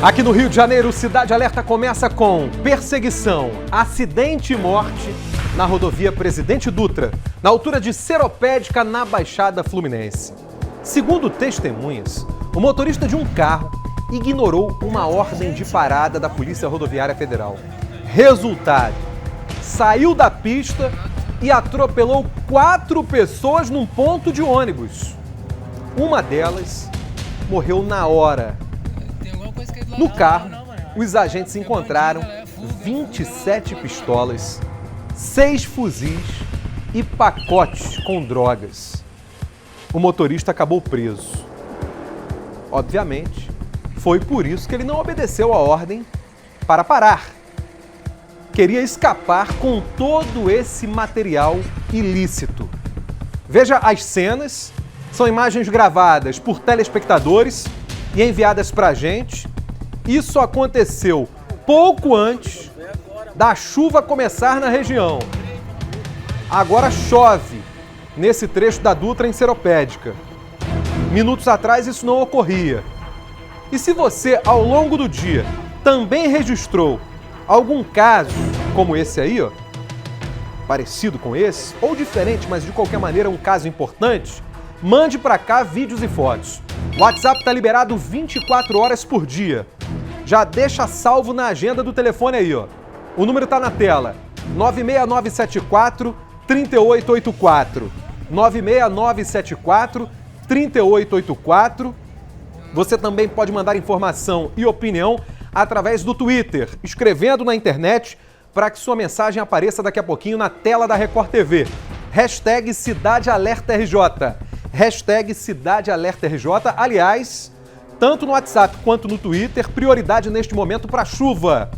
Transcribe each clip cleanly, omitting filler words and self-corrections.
Aqui no Rio de Janeiro, Cidade Alerta começa com perseguição, acidente e morte na rodovia Presidente Dutra, na altura de Seropédica, na Baixada Fluminense. Segundo testemunhas, o motorista de um carro ignorou uma ordem de parada da Polícia Rodoviária Federal. Resultado, saiu da pista e atropelou 4 pessoas num ponto de ônibus. Uma delas morreu na hora. No carro, os agentes encontraram 27 pistolas, 6 fuzis e pacotes com drogas. O motorista acabou preso. Obviamente, foi por isso que ele não obedeceu a ordem para parar. Queria escapar com todo esse material ilícito. Veja as cenas, são imagens gravadas por telespectadores e enviadas para a gente. Isso aconteceu pouco antes da chuva começar na região. Agora chove nesse trecho da Dutra em Seropédica. Minutos atrás isso não ocorria. E se você, ao longo do dia, também registrou algum caso como esse aí, ó, parecido com esse, ou diferente, mas de qualquer maneira um caso importante, mande para cá vídeos e fotos. O WhatsApp está liberado 24 horas por dia. Já deixa salvo na agenda do telefone aí, ó. O número está na tela. 96974-3884. 96974-3884. Você também pode mandar informação e opinião através do Twitter, escrevendo na internet para que sua mensagem apareça daqui a pouquinho na tela da Record TV. Hashtag Cidade Alerta RJ. Hashtag Cidade Alerta RJ. Aliás, tanto no WhatsApp quanto no Twitter, prioridade neste momento para chuva.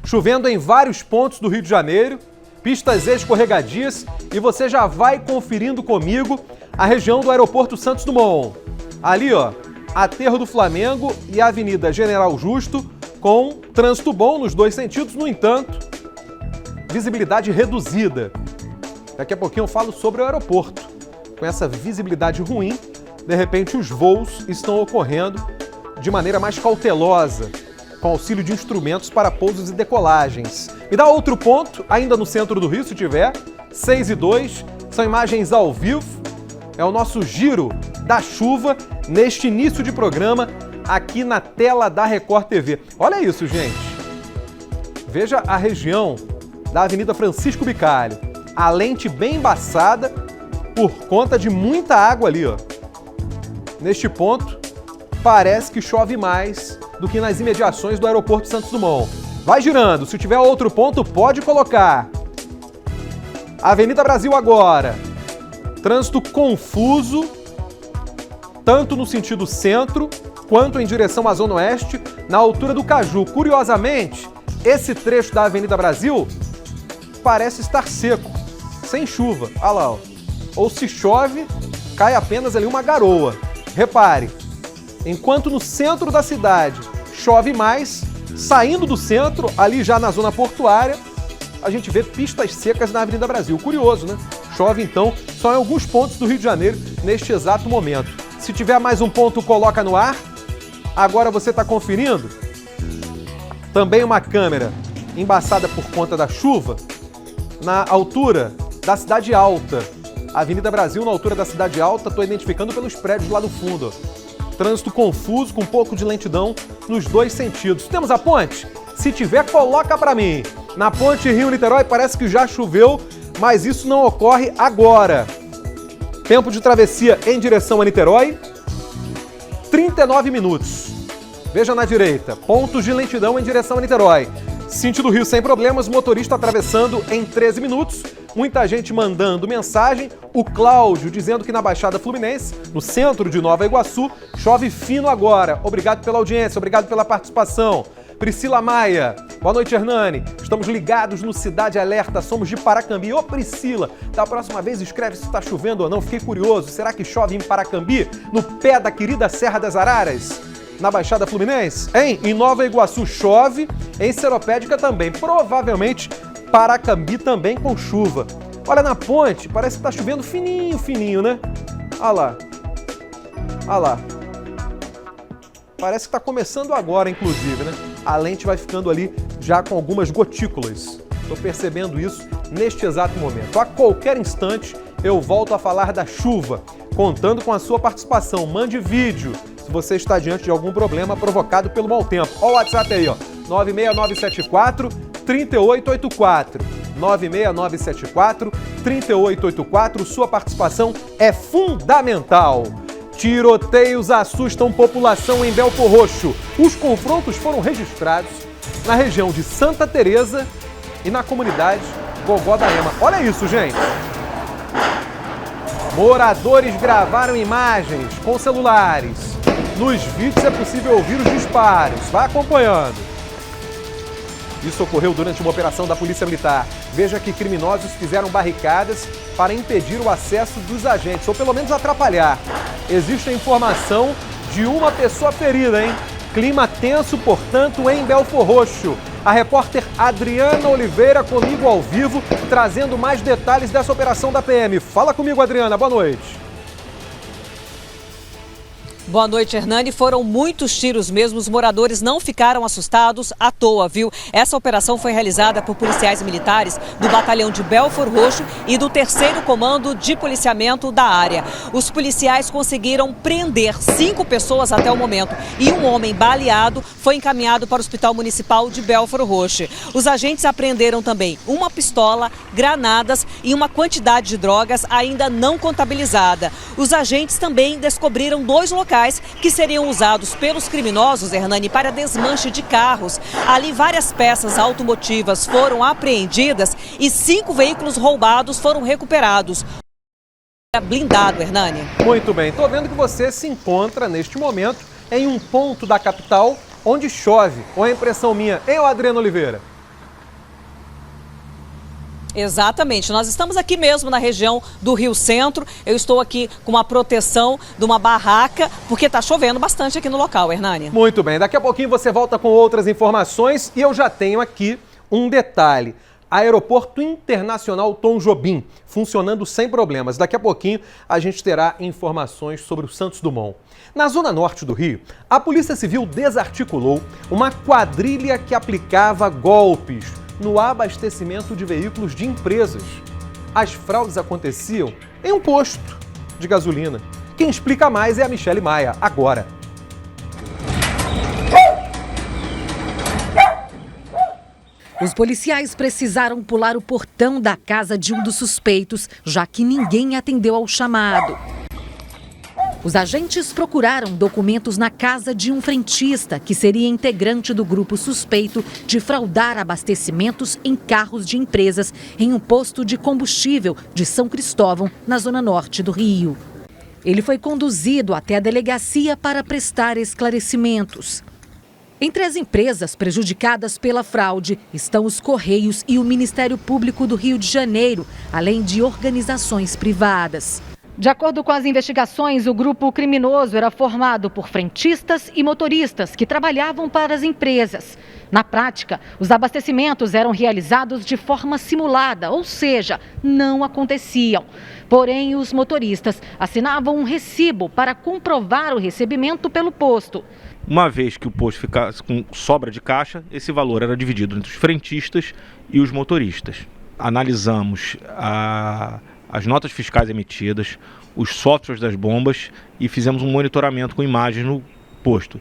Chovendo em vários pontos do Rio de Janeiro, pistas escorregadias, e você já vai conferindo comigo a região do Aeroporto Santos Dumont. Ali, ó, Aterro do Flamengo e a Avenida General Justo, com trânsito bom nos dois sentidos, no entanto, visibilidade reduzida. Daqui a pouquinho eu falo sobre o aeroporto. Com essa visibilidade ruim, de repente os voos estão ocorrendo de maneira mais cautelosa, com auxílio de instrumentos para pousos e decolagens. Me dá outro ponto, ainda no centro do Rio, se tiver, 6:02, são imagens ao vivo, é o nosso giro da chuva neste início de programa aqui na tela da Record TV. Olha isso, gente. Veja a região da Avenida Francisco Bicalho, a lente bem embaçada por conta de muita água ali, ó. Neste ponto, parece que chove mais do que nas imediações do Aeroporto Santos Dumont. Vai girando, se tiver outro ponto, pode colocar. Avenida Brasil agora. Trânsito confuso, tanto no sentido centro, quanto em direção à Zona Oeste, na altura do Caju. Curiosamente, esse trecho da Avenida Brasil parece estar seco, sem chuva. Olha lá, ó. Ou se chove, cai apenas ali uma garoa. Repare, enquanto no centro da cidade chove mais, saindo do centro, ali já na zona portuária, a gente vê pistas secas na Avenida Brasil. Curioso, né? Chove então só em alguns pontos do Rio de Janeiro neste exato momento. Se tiver mais um ponto, coloca no ar. Agora você está conferindo também uma câmera embaçada por conta da chuva na altura da Cidade Alta. Avenida Brasil, na altura da Cidade Alta, estou identificando pelos prédios lá do fundo. Trânsito confuso, com um pouco de lentidão nos dois sentidos. Temos a ponte? Se tiver, coloca para mim. Na ponte Rio-Niterói parece que já choveu, mas isso não ocorre agora. Tempo de travessia em direção a Niterói, 39 minutos. Veja na direita, pontos de lentidão em direção a Niterói. Sentido Rio sem problemas, motorista atravessando em 13 minutos. Muita gente mandando mensagem. O Cláudio dizendo que na Baixada Fluminense, no centro de Nova Iguaçu, chove fino agora. Obrigado pela audiência, obrigado pela participação. Priscila Maia, boa noite, Hernani. Estamos ligados no Cidade Alerta, somos de Paracambi. Ô Priscila, da próxima vez escreve se está chovendo ou não, fiquei curioso. Será que chove em Paracambi, no pé da querida Serra das Araras? Na Baixada Fluminense? Hein? Em Nova Iguaçu chove, em Seropédica também. Provavelmente Paracambi também com chuva. Olha, na ponte, parece que tá chovendo fininho, fininho, né? Olha lá. Olha lá. Parece que está começando agora, inclusive, né? A lente vai ficando ali já com algumas gotículas. Estou percebendo isso neste exato momento. A qualquer instante eu volto a falar da chuva, contando com a sua participação. Mande vídeo se você está diante de algum problema provocado pelo mau tempo. Olha o WhatsApp aí, ó, 96974-3884. 96974-3884. Sua participação é fundamental. Tiroteios assustam população em Belfor Roxo. Os confrontos foram registrados na região de Santa Teresa e na comunidade Gogó da Ema. Olha isso, gente. Moradores gravaram imagens com celulares. Nos vídeos é possível ouvir os disparos. Vai acompanhando. Isso ocorreu durante uma operação da Polícia Militar. Veja que criminosos fizeram barricadas para impedir o acesso dos agentes, ou pelo menos atrapalhar. Existe a informação de uma pessoa ferida, hein? Clima tenso, portanto, em Belfor Roxo. A repórter Adriana Oliveira comigo ao vivo, trazendo mais detalhes dessa operação da PM. Fala comigo, Adriana. Boa noite. Boa noite, Hernani. Foram muitos tiros mesmo, os moradores não ficaram assustados à toa, viu? Essa operação foi realizada por policiais militares do batalhão de Belfor Roxo e do 3º Comando de Policiamento da área. Os policiais conseguiram prender 5 pessoas até o momento e um homem baleado foi encaminhado para o Hospital Municipal de Belfor Roxo. Os agentes apreenderam também uma pistola, granadas e uma quantidade de drogas ainda não contabilizada. Os agentes também descobriram 2 locais que seriam usados pelos criminosos, Hernani, para desmanche de carros. Ali várias peças automotivas foram apreendidas e 5 veículos roubados foram recuperados. Blindado, Hernani. Muito bem, estou vendo que você se encontra neste momento em um ponto da capital onde chove. Ou é impressão minha? Eu, Adriana Oliveira. Exatamente, nós estamos aqui mesmo na região do Rio Centro. Eu estou aqui com uma proteção de uma barraca, porque está chovendo bastante aqui no local, Hernani. Muito bem, daqui a pouquinho você volta com outras informações e eu já tenho aqui um detalhe. Aeroporto Internacional Tom Jobim, funcionando sem problemas. Daqui a pouquinho a gente terá informações sobre o Santos Dumont. Na zona norte do Rio, a Polícia Civil desarticulou uma quadrilha que aplicava golpes no abastecimento de veículos de empresas. As fraudes aconteciam em um posto de gasolina. Quem explica mais é a Michele Maia, agora. Os policiais precisaram pular o portão da casa de um dos suspeitos, já que ninguém atendeu ao chamado. Os agentes procuraram documentos na casa de um frentista, que seria integrante do grupo suspeito de fraudar abastecimentos em carros de empresas em um posto de combustível de São Cristóvão, na zona norte do Rio. Ele foi conduzido até a delegacia para prestar esclarecimentos. Entre as empresas prejudicadas pela fraude estão os Correios e o Ministério Público do Rio de Janeiro, além de organizações privadas. De acordo com as investigações, o grupo criminoso era formado por frentistas e motoristas que trabalhavam para as empresas. Na prática, os abastecimentos eram realizados de forma simulada, ou seja, não aconteciam. Porém, os motoristas assinavam um recibo para comprovar o recebimento pelo posto. Uma vez que o posto ficasse com sobra de caixa, esse valor era dividido entre os frentistas e os motoristas. Analisamos as notas fiscais emitidas, os softwares das bombas e fizemos um monitoramento com imagens no posto.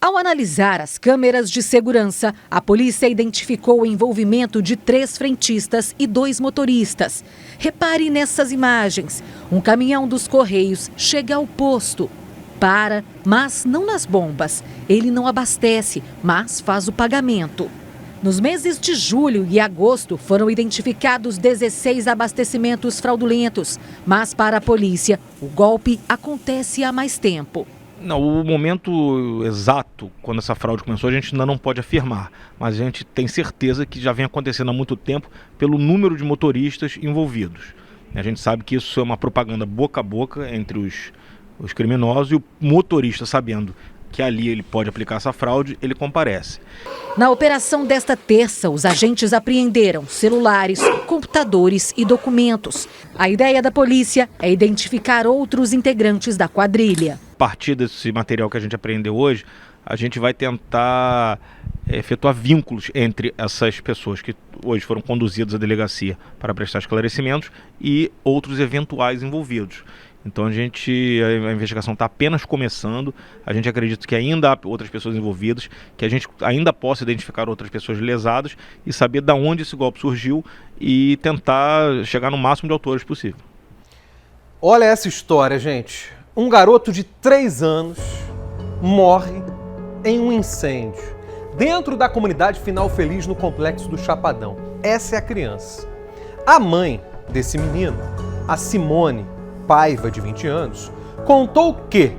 Ao analisar as câmeras de segurança, a polícia identificou o envolvimento de 3 frentistas e 2 motoristas. Repare nessas imagens. Um caminhão dos Correios chega ao posto. Para, mas não nas bombas. Ele não abastece, mas faz o pagamento. Nos meses de julho e agosto foram identificados 16 abastecimentos fraudulentos, mas para a polícia o golpe acontece há mais tempo. Não, o momento exato quando essa fraude começou a gente ainda não pode afirmar, mas a gente tem certeza que já vem acontecendo há muito tempo pelo número de motoristas envolvidos. A gente sabe que isso é uma propaganda boca a boca entre os criminosos e o motorista, sabendo que ali ele pode aplicar essa fraude, ele comparece. Na operação desta terça, os agentes apreenderam celulares, computadores e documentos. A ideia da polícia é identificar outros integrantes da quadrilha. A partir desse material que a gente apreendeu hoje, a gente vai tentar efetuar vínculos entre essas pessoas que hoje foram conduzidas à delegacia para prestar esclarecimentos e outros eventuais envolvidos. Então a investigação está apenas começando, a gente acredita que ainda há outras pessoas envolvidas, que a gente ainda possa identificar outras pessoas lesadas e saber de onde esse golpe surgiu e tentar chegar no máximo de autores possível. Olha essa história, gente. Um garoto de 3 anos morre em um incêndio dentro da comunidade Final Feliz no Complexo do Chapadão. Essa é a criança. A mãe desse menino, a Simone Paiva, de 20 anos, contou que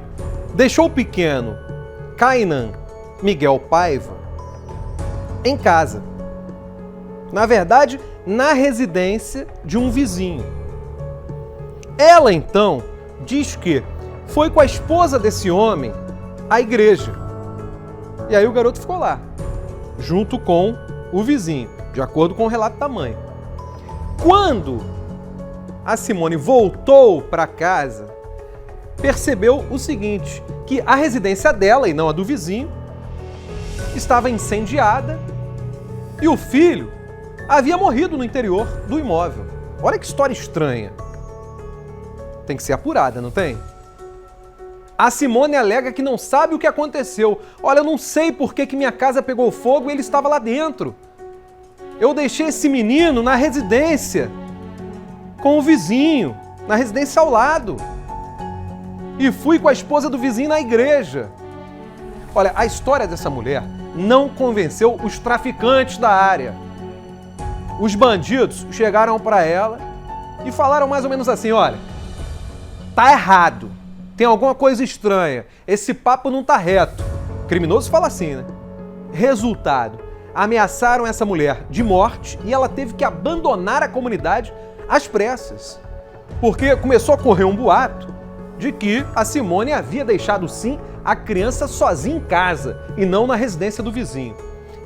deixou o pequeno Kainan Miguel Paiva em casa. Na verdade, na residência de um vizinho. Ela, então, diz que foi com a esposa desse homem à igreja. E aí o garoto ficou lá, junto com o vizinho, de acordo com o relato da mãe. Quando a Simone voltou para casa, percebeu o seguinte, que a residência dela, e não a do vizinho, estava incendiada e o filho havia morrido no interior do imóvel. Olha que história estranha. Tem que ser apurada, não tem? A Simone alega que não sabe o que aconteceu. Olha, eu não sei por que minha casa pegou fogo e ele estava lá dentro. Eu deixei esse menino na residência com o vizinho, na residência ao lado. E fui com a esposa do vizinho na igreja. Olha, a história dessa mulher não convenceu os traficantes da área. Os bandidos chegaram para ela e falaram mais ou menos assim, olha, tá errado. Tem alguma coisa estranha. Esse papo não tá reto. O criminoso fala assim, né? Resultado, ameaçaram essa mulher de morte e ela teve que abandonar a comunidade às pressas. Porque começou a correr um boato de que a Simone havia deixado sim a criança sozinha em casa e não na residência do vizinho.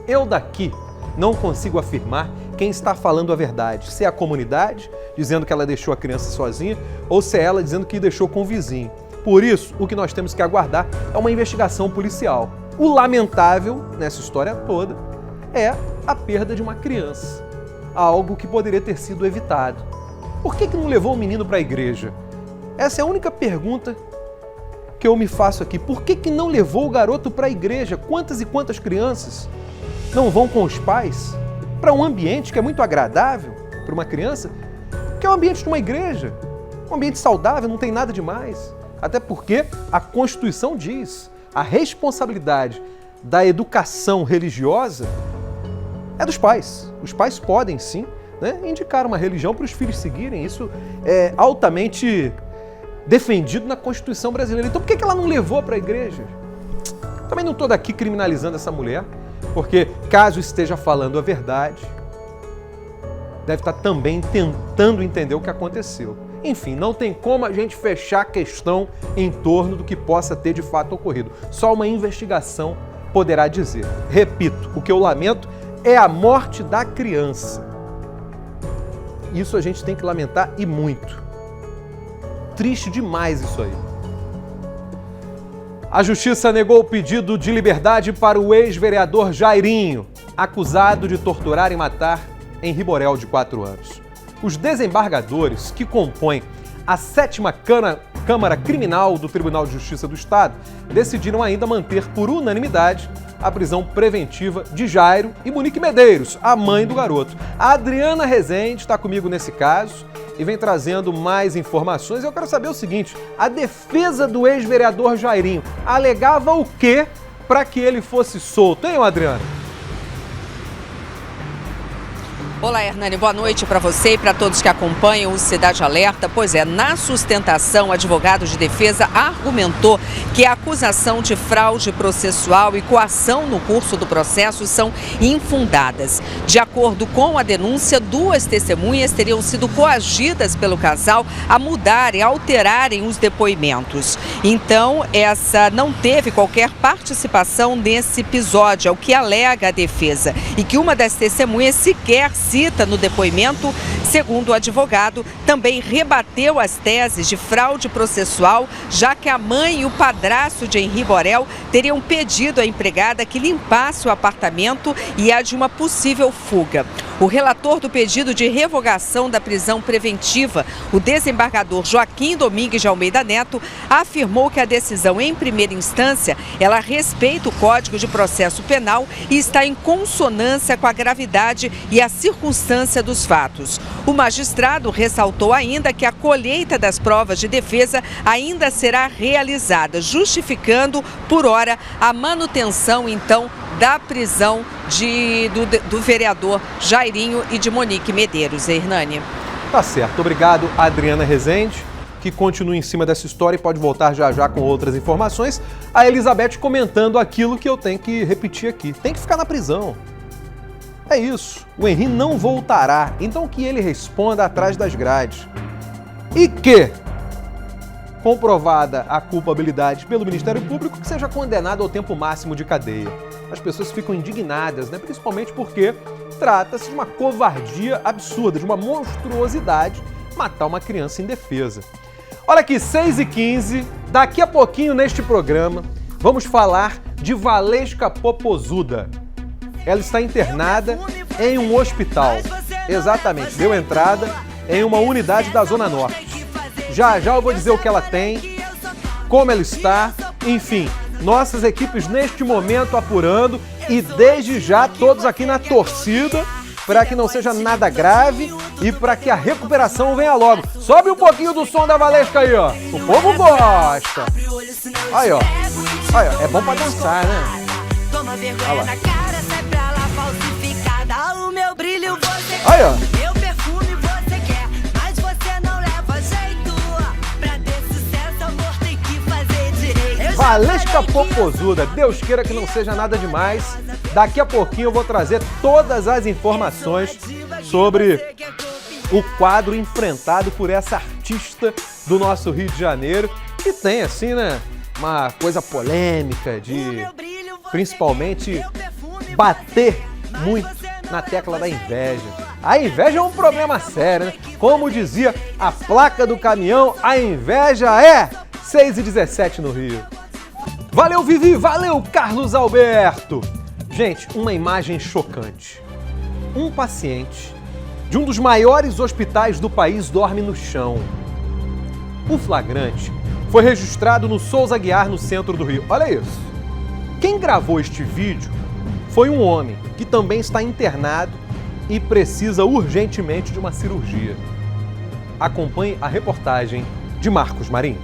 Eu daqui não consigo afirmar quem está falando a verdade. Se é a comunidade dizendo que ela deixou a criança sozinha ou se é ela dizendo que deixou com o vizinho. Por isso, o que nós temos que aguardar é uma investigação policial. O lamentável nessa história toda é a perda de uma criança. Algo que poderia ter sido evitado. Por que não levou o menino para a igreja? Essa é a única pergunta que eu me faço aqui. Por que não levou o garoto para a igreja? Quantas e quantas crianças não vão com os pais para um ambiente que é muito agradável para uma criança, que é o ambiente de uma igreja, um ambiente saudável, não tem nada demais. Até porque a Constituição diz a responsabilidade da educação religiosa é dos pais. Os pais podem, sim, né, indicar uma religião para os filhos seguirem. Isso é altamente defendido na Constituição brasileira. Então por que ela não levou para a igreja? Também não estou daqui criminalizando essa mulher, porque caso esteja falando a verdade, deve estar também tentando entender o que aconteceu. Enfim, não tem como a gente fechar a questão em torno do que possa ter de fato ocorrido. Só uma investigação poderá dizer. Repito, o que eu lamento é a morte da criança. Isso a gente tem que lamentar e muito. Triste demais isso aí. A Justiça negou o pedido de liberdade para o ex-vereador Jairinho, acusado de torturar e matar Henri Borel, de 4 anos. Os desembargadores que compõem a 7ª Câmara Criminal do Tribunal de Justiça do Estado decidiram ainda manter por unanimidade a prisão preventiva de Jairo e Monique Medeiros, a mãe do garoto. A Adriana Rezende está comigo nesse caso e vem trazendo mais informações. Eu quero saber o seguinte, a defesa do ex-vereador Jairinho alegava o quê para que ele fosse solto, hein, Adriana? Olá, Hernani, boa noite para você e para todos que acompanham o Cidade Alerta. Pois é, na sustentação, o advogado de defesa argumentou que a acusação de fraude processual e coação no curso do processo são infundadas. De acordo com a denúncia, 2 testemunhas teriam sido coagidas pelo casal a mudarem, a alterarem os depoimentos. Então, essa não teve qualquer participação nesse episódio, é o que alega a defesa. E que uma das testemunhas sequer cita no depoimento Segundo o advogado, também rebateu as teses de fraude processual, já que a mãe e o padrasto de Henri Borel teriam pedido à empregada que limpasse o apartamento e a de uma possível fuga. O relator do pedido de revogação da prisão preventiva, o desembargador Joaquim Domingues de Almeida Neto, afirmou que a decisão em primeira instância, ela respeita o Código de Processo Penal e está em consonância com a gravidade e a circunstância dos fatos. O magistrado ressaltou ainda que a colheita das provas de defesa ainda será realizada, justificando, por hora, a manutenção, então, da prisão do vereador Jairinho e de Monique Medeiros. Hernani. Tá certo. Obrigado, Adriana Rezende, que continua em cima dessa história e pode voltar já já com outras informações. A Elizabeth comentando aquilo que eu tenho que repetir aqui. Tem que ficar na prisão. É isso. O Henri não voltará, então que ele responda atrás das grades. E que, comprovada a culpabilidade pelo Ministério Público, que seja condenado ao tempo máximo de cadeia. As pessoas ficam indignadas, né? Principalmente porque trata-se de uma covardia absurda, de uma monstruosidade, matar uma criança indefesa. Olha aqui, 6h15, daqui a pouquinho neste programa, vamos falar de Valesca Popozuda. Ela está internada em um hospital. Exatamente, deu entrada em uma unidade da Zona Norte. Já já eu vou dizer o que ela tem, como ela está, enfim, nossas equipes neste momento apurando e desde já todos aqui na torcida para que não seja nada grave e para que a recuperação venha logo. Sobe um pouquinho do som da Valesca aí, ó. O povo gosta. Aí, ó. Aí, ó. É bom pra dançar, né? Toma vergonha na cara, sai pra lá falsificada. O meu brilho você quer. Aí, ó. Meu perfume você quer, mas você não leva jeito. Pra ter sucesso, amor, tem que fazer direito. Valesca Popozuda, Deus queira que não seja nada demais. Daqui a pouquinho eu vou trazer todas as informações sobre o quadro enfrentado por essa artista do nosso Rio de Janeiro, que tem, assim, né, uma coisa polêmica de, principalmente, bater muito na tecla da inveja. A inveja é um problema sério, né? Como dizia a placa do caminhão, a inveja é 6h17 no Rio. Valeu, Vivi! Valeu, Carlos Alberto! Gente, uma imagem chocante. Um paciente de um dos maiores hospitais do país dorme no chão. O flagrante foi registrado no Souza Aguiar, no centro do Rio. Olha isso. Quem gravou este vídeo foi um homem que também está internado e precisa urgentemente de uma cirurgia. Acompanhe a reportagem de Marcos Marinho.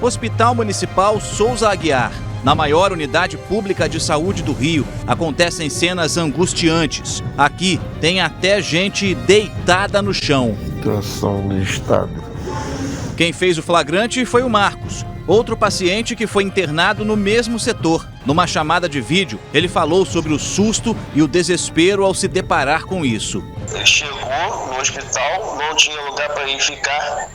Hospital Municipal Souza Aguiar. Na maior unidade pública de saúde do Rio, acontecem cenas angustiantes. Aqui tem até gente deitada no chão. Situação no estado. Quem fez o flagrante foi o Marcos, outro paciente que foi internado no mesmo setor. Numa chamada de vídeo, ele falou sobre o susto e o desespero ao se deparar com isso. Ele chegou no hospital, não tinha lugar para ele ficar.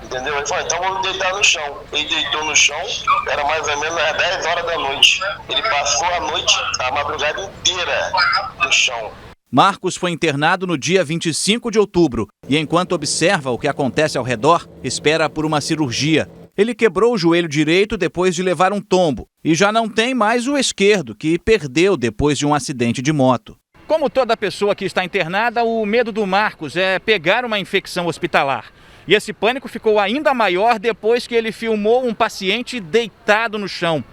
Entendeu? Ele falou, então vamos deitar no chão. Ele deitou no chão, era mais ou menos às 10 horas da noite. Ele passou a noite, a madrugada inteira no chão. Marcos foi internado no dia 25 de outubro e, enquanto observa o que acontece ao redor, espera por uma cirurgia. Ele quebrou o joelho direito depois de levar um tombo e já não tem mais o esquerdo, que perdeu depois de um acidente de moto. Como toda pessoa que está internada, o medo do Marcos é pegar uma infecção hospitalar. E esse pânico ficou ainda maior depois que ele filmou um paciente deitado no chão.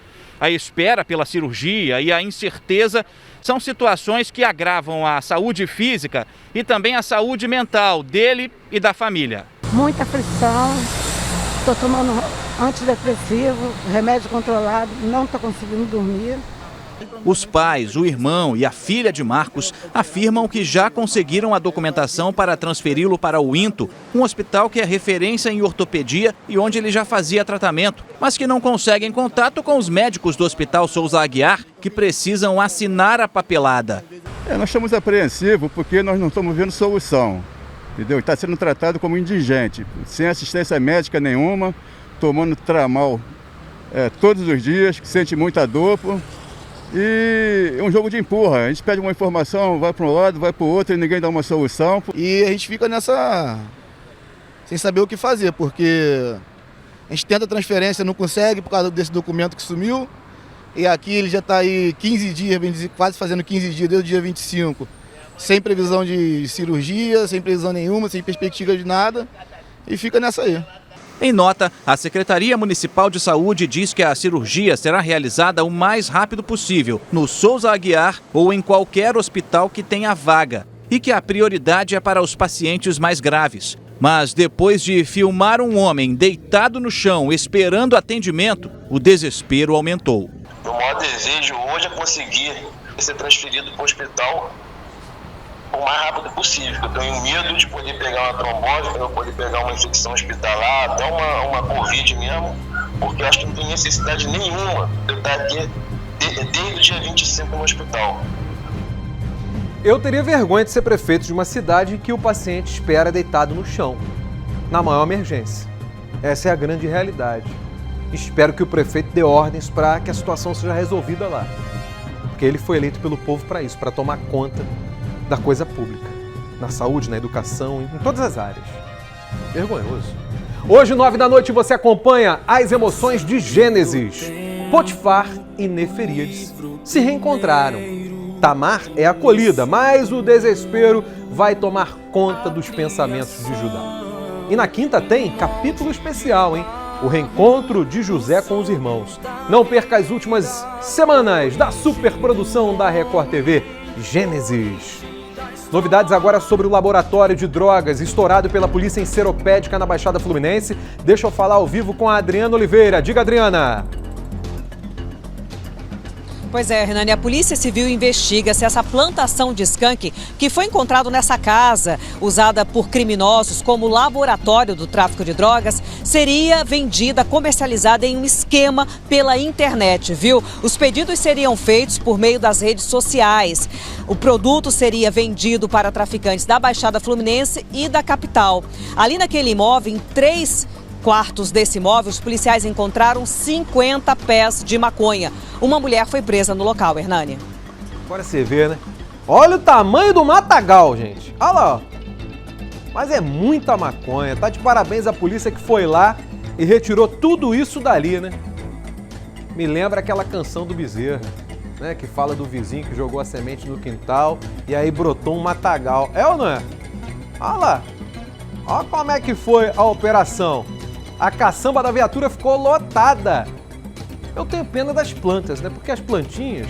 A espera pela cirurgia e a incerteza são situações que agravam a saúde física e também a saúde mental dele e da família. Muita aflição, estou tomando antidepressivo, remédio controlado, não estou conseguindo dormir. Os pais, o irmão e a filha de Marcos afirmam que já conseguiram a documentação para transferi-lo para o INTO, um hospital que é referência em ortopedia e onde ele já fazia tratamento, mas que não conseguem contato com os médicos do Hospital Souza Aguiar, que precisam assinar a papelada. Nós estamos apreensivos porque nós não estamos vendo solução, entendeu? Está sendo tratado como indigente, sem assistência médica nenhuma, tomando tramal todos os dias, sente muita dor. E é um jogo de empurra. A gente pede uma informação, vai para um lado, vai para o outro e ninguém dá uma solução. E a gente fica nessa... sem saber o que fazer, porque a gente tenta transferência, não consegue por causa desse documento que sumiu. E aqui ele já está aí 15 dias, bem dizer, quase fazendo 15 dias, desde o dia 25. Sem previsão de cirurgia, sem previsão nenhuma, sem perspectiva de nada. E fica nessa aí. Em nota, a Secretaria Municipal de Saúde diz que a cirurgia será realizada o mais rápido possível, no Souza Aguiar ou em qualquer hospital que tenha vaga, e que a prioridade é para os pacientes mais graves. Mas depois de filmar um homem deitado no chão esperando atendimento, o desespero aumentou. Meu maior desejo hoje é conseguir ser transferido para o hospital o mais rápido possível. Eu tenho medo de poder pegar uma trombose, de poder pegar uma infecção hospitalar, até uma Covid mesmo, porque eu acho que não tem necessidade nenhuma de eu estar aqui desde o dia 25 no hospital. Eu teria vergonha de ser prefeito de uma cidade que o paciente espera deitado no chão, na maior emergência. Essa é a grande realidade. Espero que o prefeito dê ordens para que a situação seja resolvida lá. Porque ele foi eleito pelo povo para isso, para tomar conta da coisa pública, na saúde, na educação, em todas as áreas. Vergonhoso. Hoje, 9 da noite, você acompanha as emoções de Gênesis. Potifar e Neferíades se reencontraram. Tamar é acolhida, mas o desespero vai tomar conta dos pensamentos de Judá. E na quinta tem capítulo especial, hein? O reencontro de José com os irmãos. Não perca as últimas semanas da superprodução da Record TV, Gênesis. Novidades agora sobre o laboratório de drogas estourado pela polícia em Seropédica, na Baixada Fluminense. Deixa eu falar ao vivo com a Adriana Oliveira. Diga, Adriana. Pois é, Hernani, a Polícia Civil investiga se essa plantação de skunk que foi encontrado nessa casa, usada por criminosos como laboratório do tráfico de drogas, seria vendida, comercializada em um esquema pela internet, viu? Os pedidos seriam feitos por meio das redes sociais. O produto seria vendido para traficantes da Baixada Fluminense e da capital. Ali naquele imóvel, em 3 quartos desse imóvel, os policiais encontraram 50 pés de maconha. Uma mulher foi presa no local, Hernani. Agora você vê, né? Olha o tamanho do matagal, gente. Olha lá, ó. Mas é muita maconha. Tá de parabéns a polícia que foi lá e retirou tudo isso dali, né? Me lembra aquela canção do Bezerra, né? Que fala do vizinho que jogou a semente no quintal e aí brotou um matagal. É ou não é? Olha lá. Olha como é que foi a operação. A caçamba da viatura ficou lotada. Eu tenho pena das plantas, né? Porque as plantinhas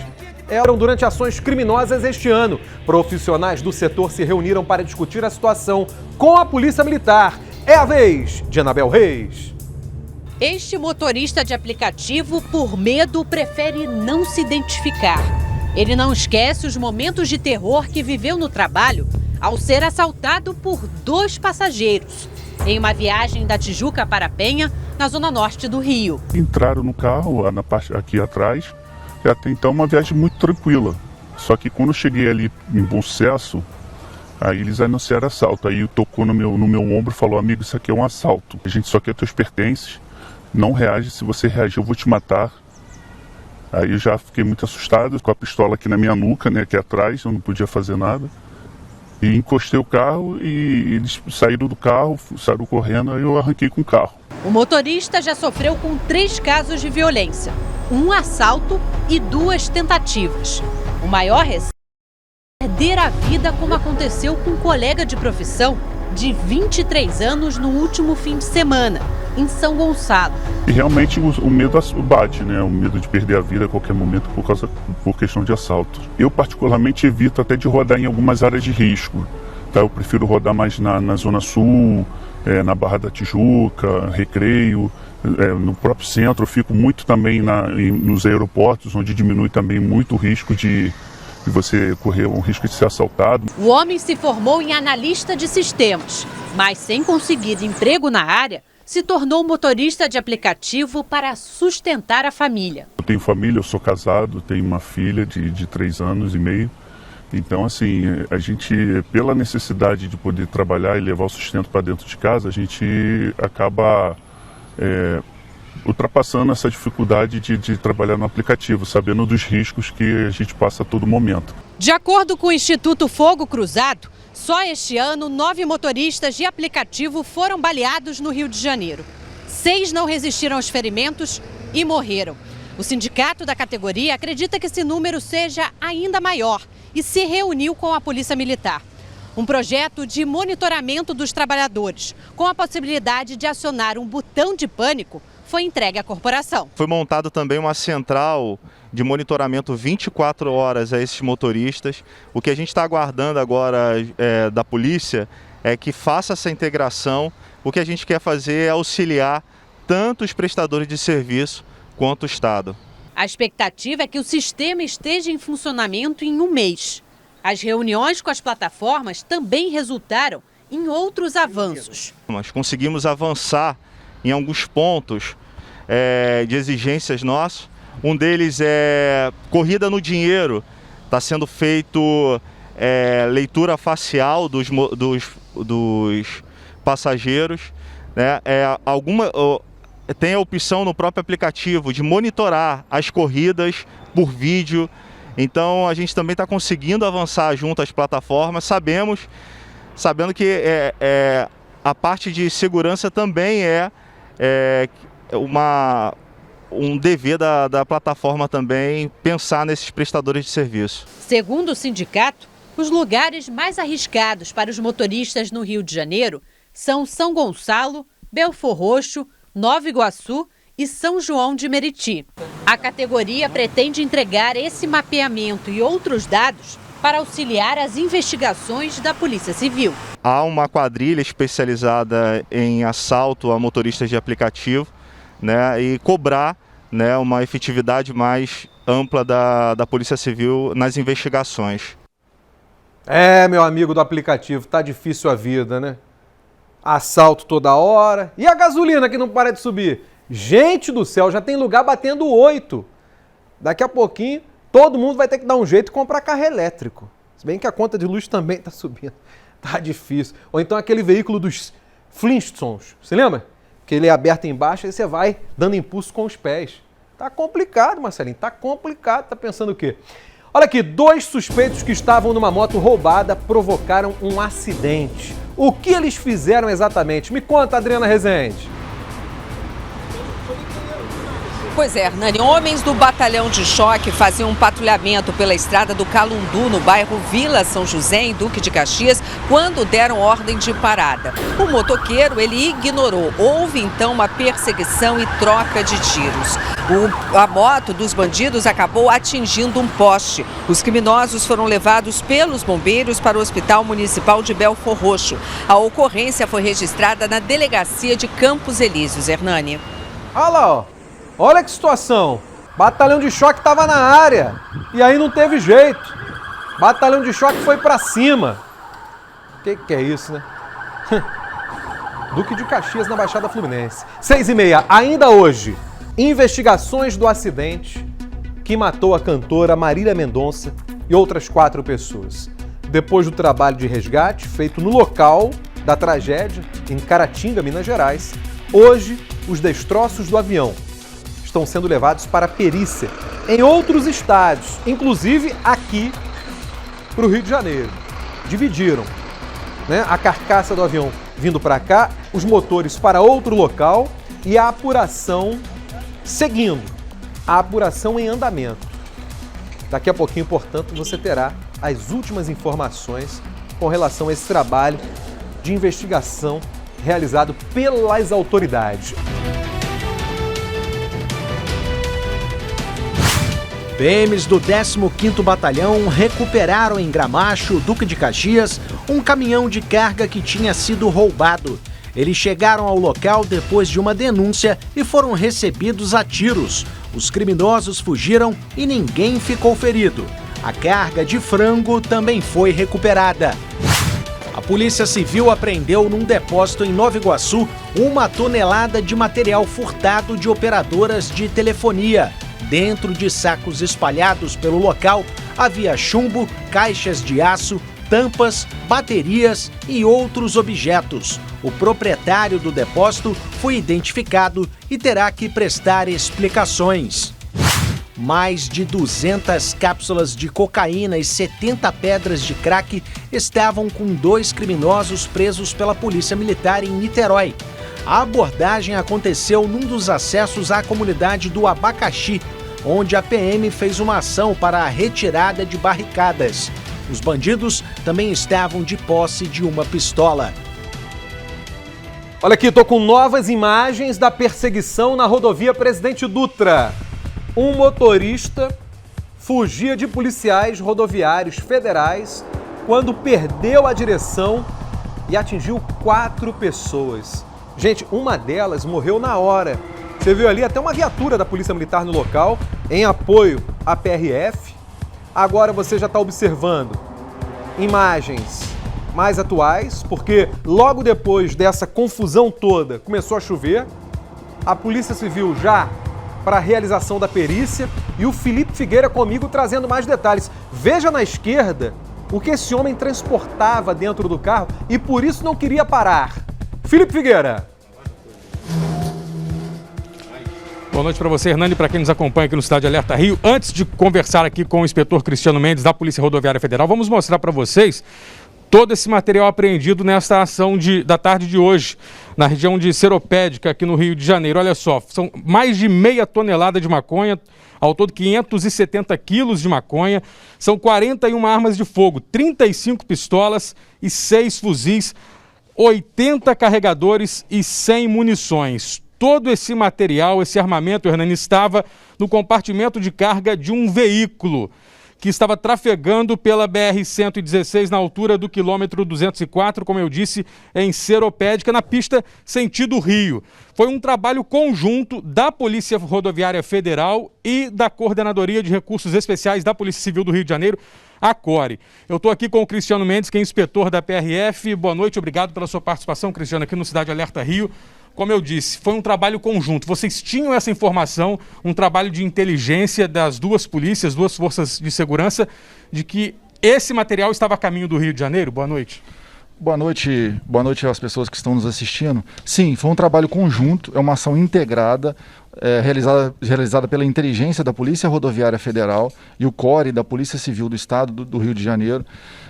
eram durante ações criminosas este ano. Profissionais do setor se reuniram para discutir a situação com a Polícia Militar. É a vez de Anabel Reis. Este motorista de aplicativo, por medo, prefere não se identificar. Ele não esquece os momentos de terror que viveu no trabalho ao ser assaltado por 2 passageiros em uma viagem da Tijuca para Penha, na zona norte do Rio. Entraram no carro, na parte aqui atrás, e até então uma viagem muito tranquila. Só que quando eu cheguei ali em Bom Sucesso, aí eles anunciaram assalto. Aí tocou no meu ombro e falou: amigo, isso aqui é um assalto. A gente só quer teus pertences, não reage, se você reagir eu vou te matar. Aí eu já fiquei muito assustado, com a pistola aqui na minha nuca, né, aqui atrás, eu não podia fazer nada. E encostei o carro e eles saíram do carro, saíram correndo, aí eu arranquei com o carro. O motorista já sofreu com 3 casos de violência, um assalto e 2 tentativas. O maior receio é perder a vida, como aconteceu com um colega de profissão de 23 anos no último fim de semana, em São Gonçalo. E realmente o medo bate, né? O medo de perder a vida a qualquer momento por questão de assalto. Eu particularmente evito até de rodar em algumas áreas de risco. Tá? Eu prefiro rodar mais na Zona Sul, na Barra da Tijuca, Recreio, no próprio centro. Eu fico muito também nos aeroportos, onde diminui também muito o risco de você correr um risco de ser assaltado. O homem se formou em analista de sistemas, mas sem conseguir emprego na área, se tornou motorista de aplicativo para sustentar a família. Eu tenho família, eu sou casado, tenho uma filha de 3 anos e meio. Então, assim, a gente, pela necessidade de poder trabalhar e levar o sustento para dentro de casa, a gente acaba ultrapassando essa dificuldade de trabalhar no aplicativo, sabendo dos riscos que a gente passa a todo momento. De acordo com o Instituto Fogo Cruzado, só este ano 9 motoristas de aplicativo foram baleados no Rio de Janeiro. 6 não resistiram aos ferimentos e morreram. O sindicato da categoria acredita que esse número seja ainda maior e se reuniu com a Polícia Militar. Um projeto de monitoramento dos trabalhadores, com a possibilidade de acionar um botão de pânico, foi entregue à corporação. Foi montado também uma central de monitoramento 24 horas a esses motoristas. O que a gente está aguardando agora da polícia é que faça essa integração. O que a gente quer fazer é auxiliar tanto os prestadores de serviço quanto o Estado. A expectativa é que o sistema esteja em funcionamento em um mês. As reuniões com as plataformas também resultaram em outros avanços. Nós conseguimos avançar em alguns pontos de exigências nossas. Um deles é corrida no dinheiro. Está sendo feito leitura facial dos passageiros. Né? Tem a opção no próprio aplicativo de monitorar as corridas por vídeo. Então a gente também está conseguindo avançar junto às plataformas, sabendo que a parte de segurança também um dever da plataforma também pensar nesses prestadores de serviço. Segundo o sindicato, os lugares mais arriscados para os motoristas no Rio de Janeiro são São Gonçalo, Belfor Roxo, Nova Iguaçu e São João de Meriti. A categoria pretende entregar esse mapeamento e outros dados para auxiliar as investigações da Polícia Civil. Há uma quadrilha especializada em assalto a motoristas de aplicativo, né, e cobrar, né, uma efetividade mais ampla da Polícia Civil nas investigações. Meu amigo do aplicativo, tá difícil a vida, né? Assalto toda hora. E a gasolina que não para de subir? Gente do céu, já tem lugar batendo 8. Daqui a pouquinho, todo mundo vai ter que dar um jeito e comprar carro elétrico. Se bem que a conta de luz também tá subindo. Tá difícil. Ou então aquele veículo dos Flintstones. Você lembra? Que ele é aberto embaixo e você vai dando impulso com os pés. Tá complicado, Marcelinho. Tá complicado. Tá pensando o quê? Olha aqui, 2 suspeitos que estavam numa moto roubada provocaram um acidente. O que eles fizeram exatamente? Me conta, Adriana Rezende. Pois é, Hernani, homens do batalhão de choque faziam um patrulhamento pela estrada do Calundu, no bairro Vila São José, em Duque de Caxias, quando deram ordem de parada. O motoqueiro, ele ignorou. Houve, então, uma perseguição e troca de tiros. A moto dos bandidos acabou atingindo um poste. Os criminosos foram levados pelos bombeiros para o Hospital Municipal de Belfor Roxo. A ocorrência foi registrada na Delegacia de Campos Elíseos, Hernani. Olha lá, ó. Olha que situação. Batalhão de choque estava na área e aí não teve jeito. Batalhão de choque foi pra cima. Que é isso, né? Duque de Caxias na Baixada Fluminense. 6h30, ainda hoje, investigações do acidente que matou a cantora Marília Mendonça e outras 4 pessoas. Depois do trabalho de resgate feito no local da tragédia, em Caratinga, Minas Gerais, hoje os destroços do avião estão sendo levados para a perícia em outros estados, inclusive aqui para o Rio de Janeiro. Dividiram, né, a carcaça do avião vindo para cá, os motores para outro local e a apuração seguindo, a apuração em andamento. Daqui a pouquinho, portanto, você terá as últimas informações com relação a esse trabalho de investigação realizado pelas autoridades. PMs do 15º Batalhão recuperaram em Gramacho, Duque de Caxias, um caminhão de carga que tinha sido roubado. Eles chegaram ao local depois de uma denúncia e foram recebidos a tiros. Os criminosos fugiram e ninguém ficou ferido. A carga de frango também foi recuperada. A Polícia Civil apreendeu num depósito em Nova Iguaçu 1 tonelada de material furtado de operadoras de telefonia. Dentro de sacos espalhados pelo local, havia chumbo, caixas de aço, tampas, baterias e outros objetos. O proprietário do depósito foi identificado e terá que prestar explicações. Mais de 200 cápsulas de cocaína e 70 pedras de crack estavam com 2 criminosos presos pela Polícia Militar em Niterói. A abordagem aconteceu num dos acessos à comunidade do Abacaxi, onde a PM fez uma ação para a retirada de barricadas. Os bandidos também estavam de posse de uma pistola. Olha aqui, tô com novas imagens da perseguição na rodovia Presidente Dutra. Um motorista fugia de policiais rodoviários federais quando perdeu a direção e atingiu 4 pessoas. Gente, uma delas morreu na hora. Você viu ali até uma viatura da Polícia Militar no local, em apoio à PRF. Agora você já está observando imagens mais atuais, porque logo depois dessa confusão toda começou a chover. A Polícia Civil já para a realização da perícia e o Felipe Figueira comigo trazendo mais detalhes. Veja na esquerda o que esse homem transportava dentro do carro e por isso não queria parar. Felipe Figueira. Boa noite para você, Hernani, para quem nos acompanha aqui no Cidade Alerta Rio. Antes de conversar aqui com o inspetor Cristiano Mendes da Polícia Rodoviária Federal, vamos mostrar para vocês todo esse material apreendido nesta ação da tarde de hoje, na região de Seropédica, aqui no Rio de Janeiro. Olha só, são mais de meia tonelada de maconha, ao todo 570 quilos de maconha, são 41 armas de fogo, 35 pistolas e 6 fuzis, 80 carregadores e 100 munições. Todo esse material, esse armamento, Hernani, estava no compartimento de carga de um veículo que estava trafegando pela BR-116 na altura do quilômetro 204, como eu disse, em Seropédica, na pista sentido Rio. Foi um trabalho conjunto da Polícia Rodoviária Federal e da Coordenadoria de Recursos Especiais da Polícia Civil do Rio de Janeiro, a CORE. Eu estou aqui com o Cristiano Mendes, que é inspetor da PRF. Boa noite, obrigado pela sua participação, Cristiano, aqui no Cidade Alerta Rio. Como eu disse, foi um trabalho conjunto. Vocês tinham essa informação, um trabalho de inteligência das duas polícias, duas forças de segurança, de que esse material estava a caminho do Rio de Janeiro? Boa noite. Boa noite às pessoas que estão nos assistindo. Sim, foi um trabalho conjunto, é uma ação integrada, realizada pela inteligência da Polícia Rodoviária Federal e o CORE da Polícia Civil do Estado do Rio de Janeiro.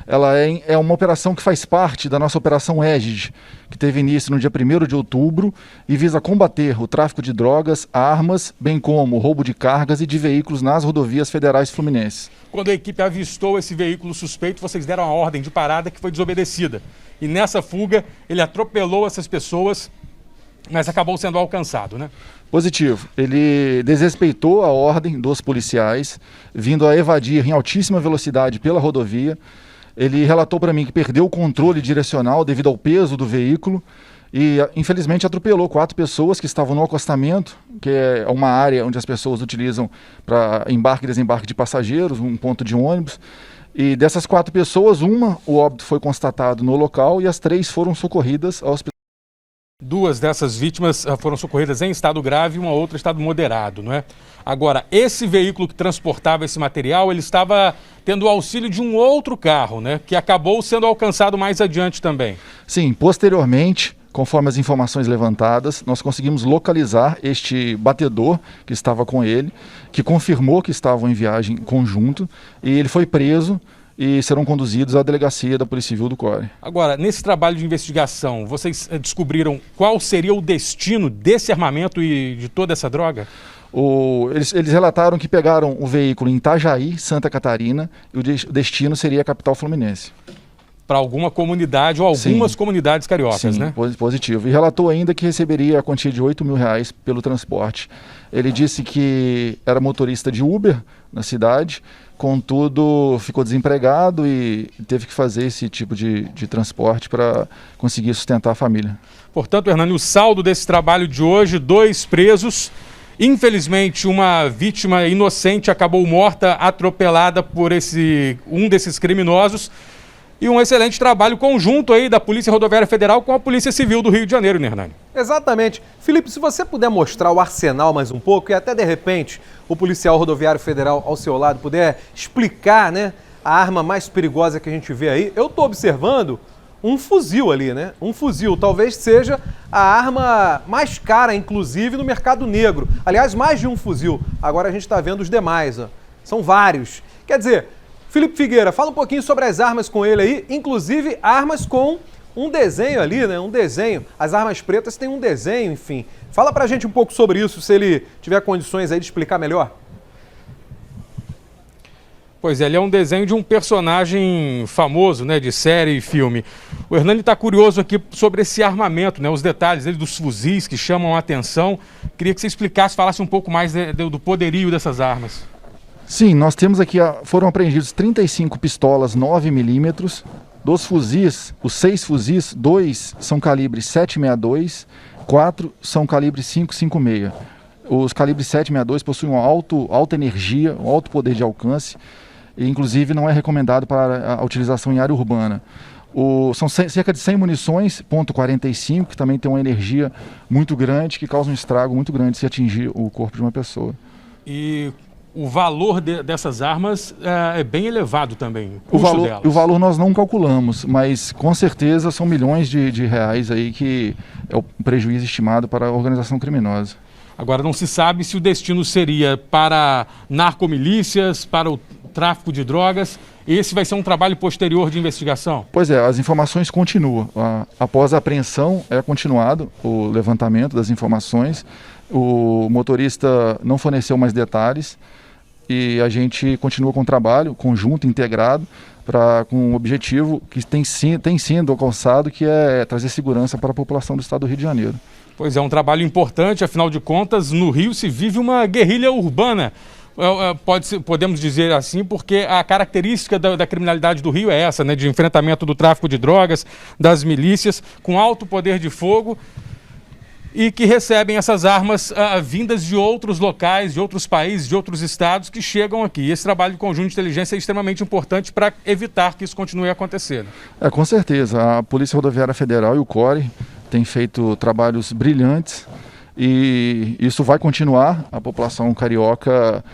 Ela é uma operação que faz parte da nossa Operação Égide, que teve início no dia 1º de outubro e visa combater o tráfico de drogas, armas, bem como o roubo de cargas e de veículos nas rodovias federais fluminenses. Quando a equipe avistou esse veículo suspeito, vocês deram a ordem de parada que foi desobedecida. E nessa fuga, ele atropelou essas pessoas, mas acabou sendo alcançado, né? Positivo. Ele desrespeitou a ordem dos policiais, vindo a evadir em altíssima velocidade pela rodovia. Ele relatou para mim que perdeu o controle direcional devido ao peso do veículo e, infelizmente, atropelou 4 pessoas que estavam no acostamento, que é uma área onde as pessoas utilizam para embarque e desembarque de passageiros, um ponto de ônibus. E dessas 4 pessoas, o óbito foi constatado no local e as 3 foram socorridas ao hospital. 2 dessas vítimas foram socorridas em estado grave e uma outra em estado moderado, não é? Agora, esse veículo que transportava esse material, ele estava tendo o auxílio de um outro carro, né? Que acabou sendo alcançado mais adiante também. Sim, posteriormente, conforme as informações levantadas, nós conseguimos localizar este batedor que estava com ele, que confirmou que estavam em viagem conjunto, e ele foi preso e serão conduzidos à delegacia da Polícia Civil do CORE. Agora, nesse trabalho de investigação, vocês descobriram qual seria o destino desse armamento e de toda essa droga? Eles relataram que pegaram o veículo em Itajaí, Santa Catarina, e o destino seria a capital fluminense. Para alguma comunidade ou algumas comunidades cariocas, sim, né? Positivo. E relatou ainda que receberia a quantia de R$8 mil pelo transporte. Ele disse que era motorista de Uber na cidade, contudo ficou desempregado e teve que fazer esse tipo de transporte para conseguir sustentar a família. Portanto, Hernani, o saldo desse trabalho de hoje, 2 presos. Infelizmente, uma vítima inocente acabou morta, atropelada por um desses criminosos. E um excelente trabalho conjunto aí da Polícia Rodoviária Federal com a Polícia Civil do Rio de Janeiro, né, Hernani? Exatamente. Felipe, se você puder mostrar o arsenal mais um pouco e até, de repente, o policial rodoviário federal ao seu lado puder explicar, né, a arma mais perigosa que a gente vê aí. Eu estou observando um fuzil ali, né? Um fuzil. Talvez seja a arma mais cara, inclusive, no mercado negro. Aliás, mais de um fuzil. Agora a gente está vendo os demais, ó. São vários. Quer dizer, Felipe Figueira, fala um pouquinho sobre as armas com ele aí, inclusive armas com um desenho ali, né? Um desenho. As armas pretas têm um desenho, enfim. Fala pra gente um pouco sobre isso, se ele tiver condições aí de explicar melhor. Pois é, ele é um desenho de um personagem famoso, né, de série e filme. O Hernani está curioso aqui sobre esse armamento, né, os detalhes dele, dos fuzis que chamam a atenção. Queria que você explicasse, falasse um pouco mais do poderio dessas armas. Sim, nós temos aqui, foram apreendidos 35 pistolas 9mm. Dos fuzis, os 6 fuzis, 2 são calibre 7,62, 4 são calibre 5,56. Os calibres 7,62 possuem uma alta energia, um alto poder de alcance, e inclusive não é recomendado para a utilização em área urbana. São cerca de 100 munições, .45, que também tem uma energia muito grande, que causa um estrago muito grande se atingir o corpo de uma pessoa. E o valor dessas armas é bem elevado também, o valor nós não calculamos, mas com certeza são milhões de reais aí que é o prejuízo estimado para a organização criminosa. Agora, não se sabe se o destino seria para narcomilícias, para o tráfico de drogas. Esse vai ser um trabalho posterior de investigação? Pois é, as informações continuam. Após a apreensão, é continuado o levantamento das informações. O motorista não forneceu mais detalhes e a gente continua com o trabalho conjunto, integrado, com um objetivo que tem sido alcançado, que é trazer segurança para a população do estado do Rio de Janeiro. Pois é, um trabalho importante, afinal de contas, no Rio se vive uma guerrilha urbana. Podemos dizer assim, porque a característica da criminalidade do Rio é essa, né, de enfrentamento do tráfico de drogas, das milícias, com alto poder de fogo, e que recebem essas armas vindas de outros locais, de outros países, de outros estados que chegam aqui. E esse trabalho de conjunto de inteligência é extremamente importante para evitar que isso continue a acontecer. Com certeza. A Polícia Rodoviária Federal e o CORE têm feito trabalhos brilhantes e isso vai continuar. A população carioca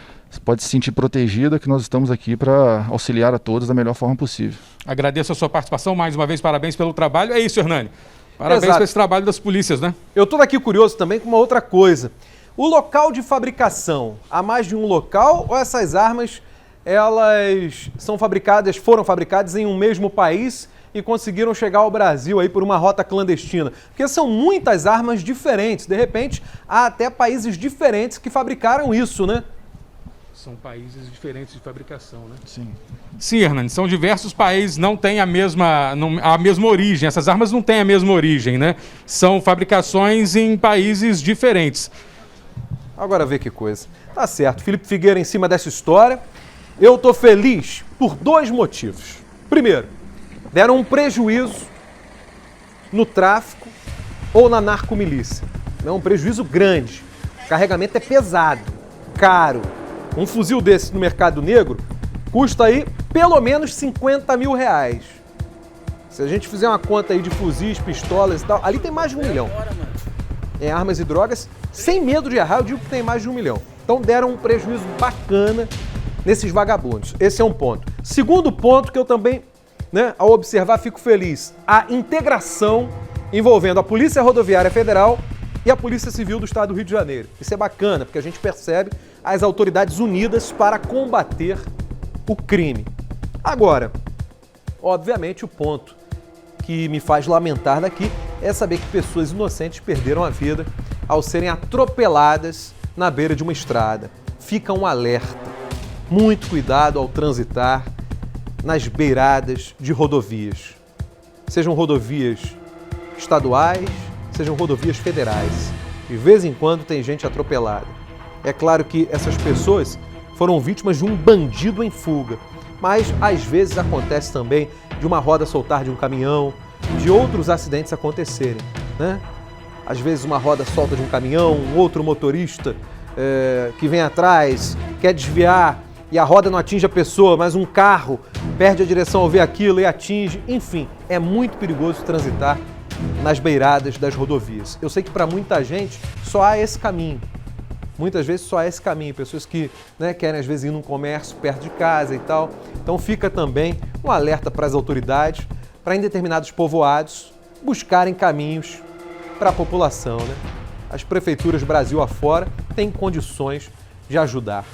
pode se sentir protegida, que nós estamos aqui para auxiliar a todos da melhor forma possível. Agradeço a sua participação, mais uma vez, parabéns pelo trabalho. É isso, Hernani. Parabéns por esse trabalho das polícias, né? Eu estou aqui curioso também com uma outra coisa. O local de fabricação, há mais de um local ou essas armas, elas foram fabricadas em um mesmo país e conseguiram chegar ao Brasil aí por uma rota clandestina? Porque são muitas armas diferentes. De repente, há até países diferentes que fabricaram isso, né? São países diferentes de fabricação, né? Sim. Sim, Hernani, são diversos países, não têm a mesma origem. Essas armas não têm a mesma origem, né? São fabricações em países diferentes. Agora vê que coisa. Tá certo, Felipe Figueira em cima dessa história. Eu tô feliz por 2 motivos. Primeiro, deram um prejuízo no tráfico ou na narcomilícia. É um prejuízo grande. O carregamento é pesado, caro. Um fuzil desse no mercado negro custa aí pelo menos 50 mil reais. Se a gente fizer uma conta aí de fuzis, pistolas e tal, ali tem mais de 1 milhão. Em armas e drogas, sem medo de errar, eu digo que tem mais de 1 milhão. Então deram um prejuízo bacana nesses vagabundos. Esse é um ponto. Segundo ponto que eu também, ao observar, fico feliz. A integração envolvendo a Polícia Rodoviária Federal e a Polícia Civil do Estado do Rio de Janeiro. Isso é bacana, porque a gente percebe as autoridades unidas para combater o crime. Agora, obviamente, o ponto que me faz lamentar daqui é saber que pessoas inocentes perderam a vida ao serem atropeladas na beira de uma estrada. Fica um alerta. Muito cuidado ao transitar nas beiradas de rodovias. Sejam rodovias estaduais, sejam rodovias federais. De vez em quando tem gente atropelada. É claro que essas pessoas foram vítimas de um bandido em fuga, mas às vezes acontece também de uma roda soltar de um caminhão, de outros acidentes acontecerem, né? Às vezes uma roda solta de um caminhão, um outro motorista que vem atrás, quer desviar e a roda não atinge a pessoa, mas um carro perde a direção ao ver aquilo e atinge. Enfim, é muito perigoso transitar nas beiradas das rodovias. Eu sei que para muita gente só há esse caminho. Muitas vezes só há esse caminho. Pessoas que querem às vezes ir num comércio perto de casa e tal. Então fica também um alerta para as autoridades para em determinados povoados buscarem caminhos para a população, né? As prefeituras Brasil afora têm condições de ajudar,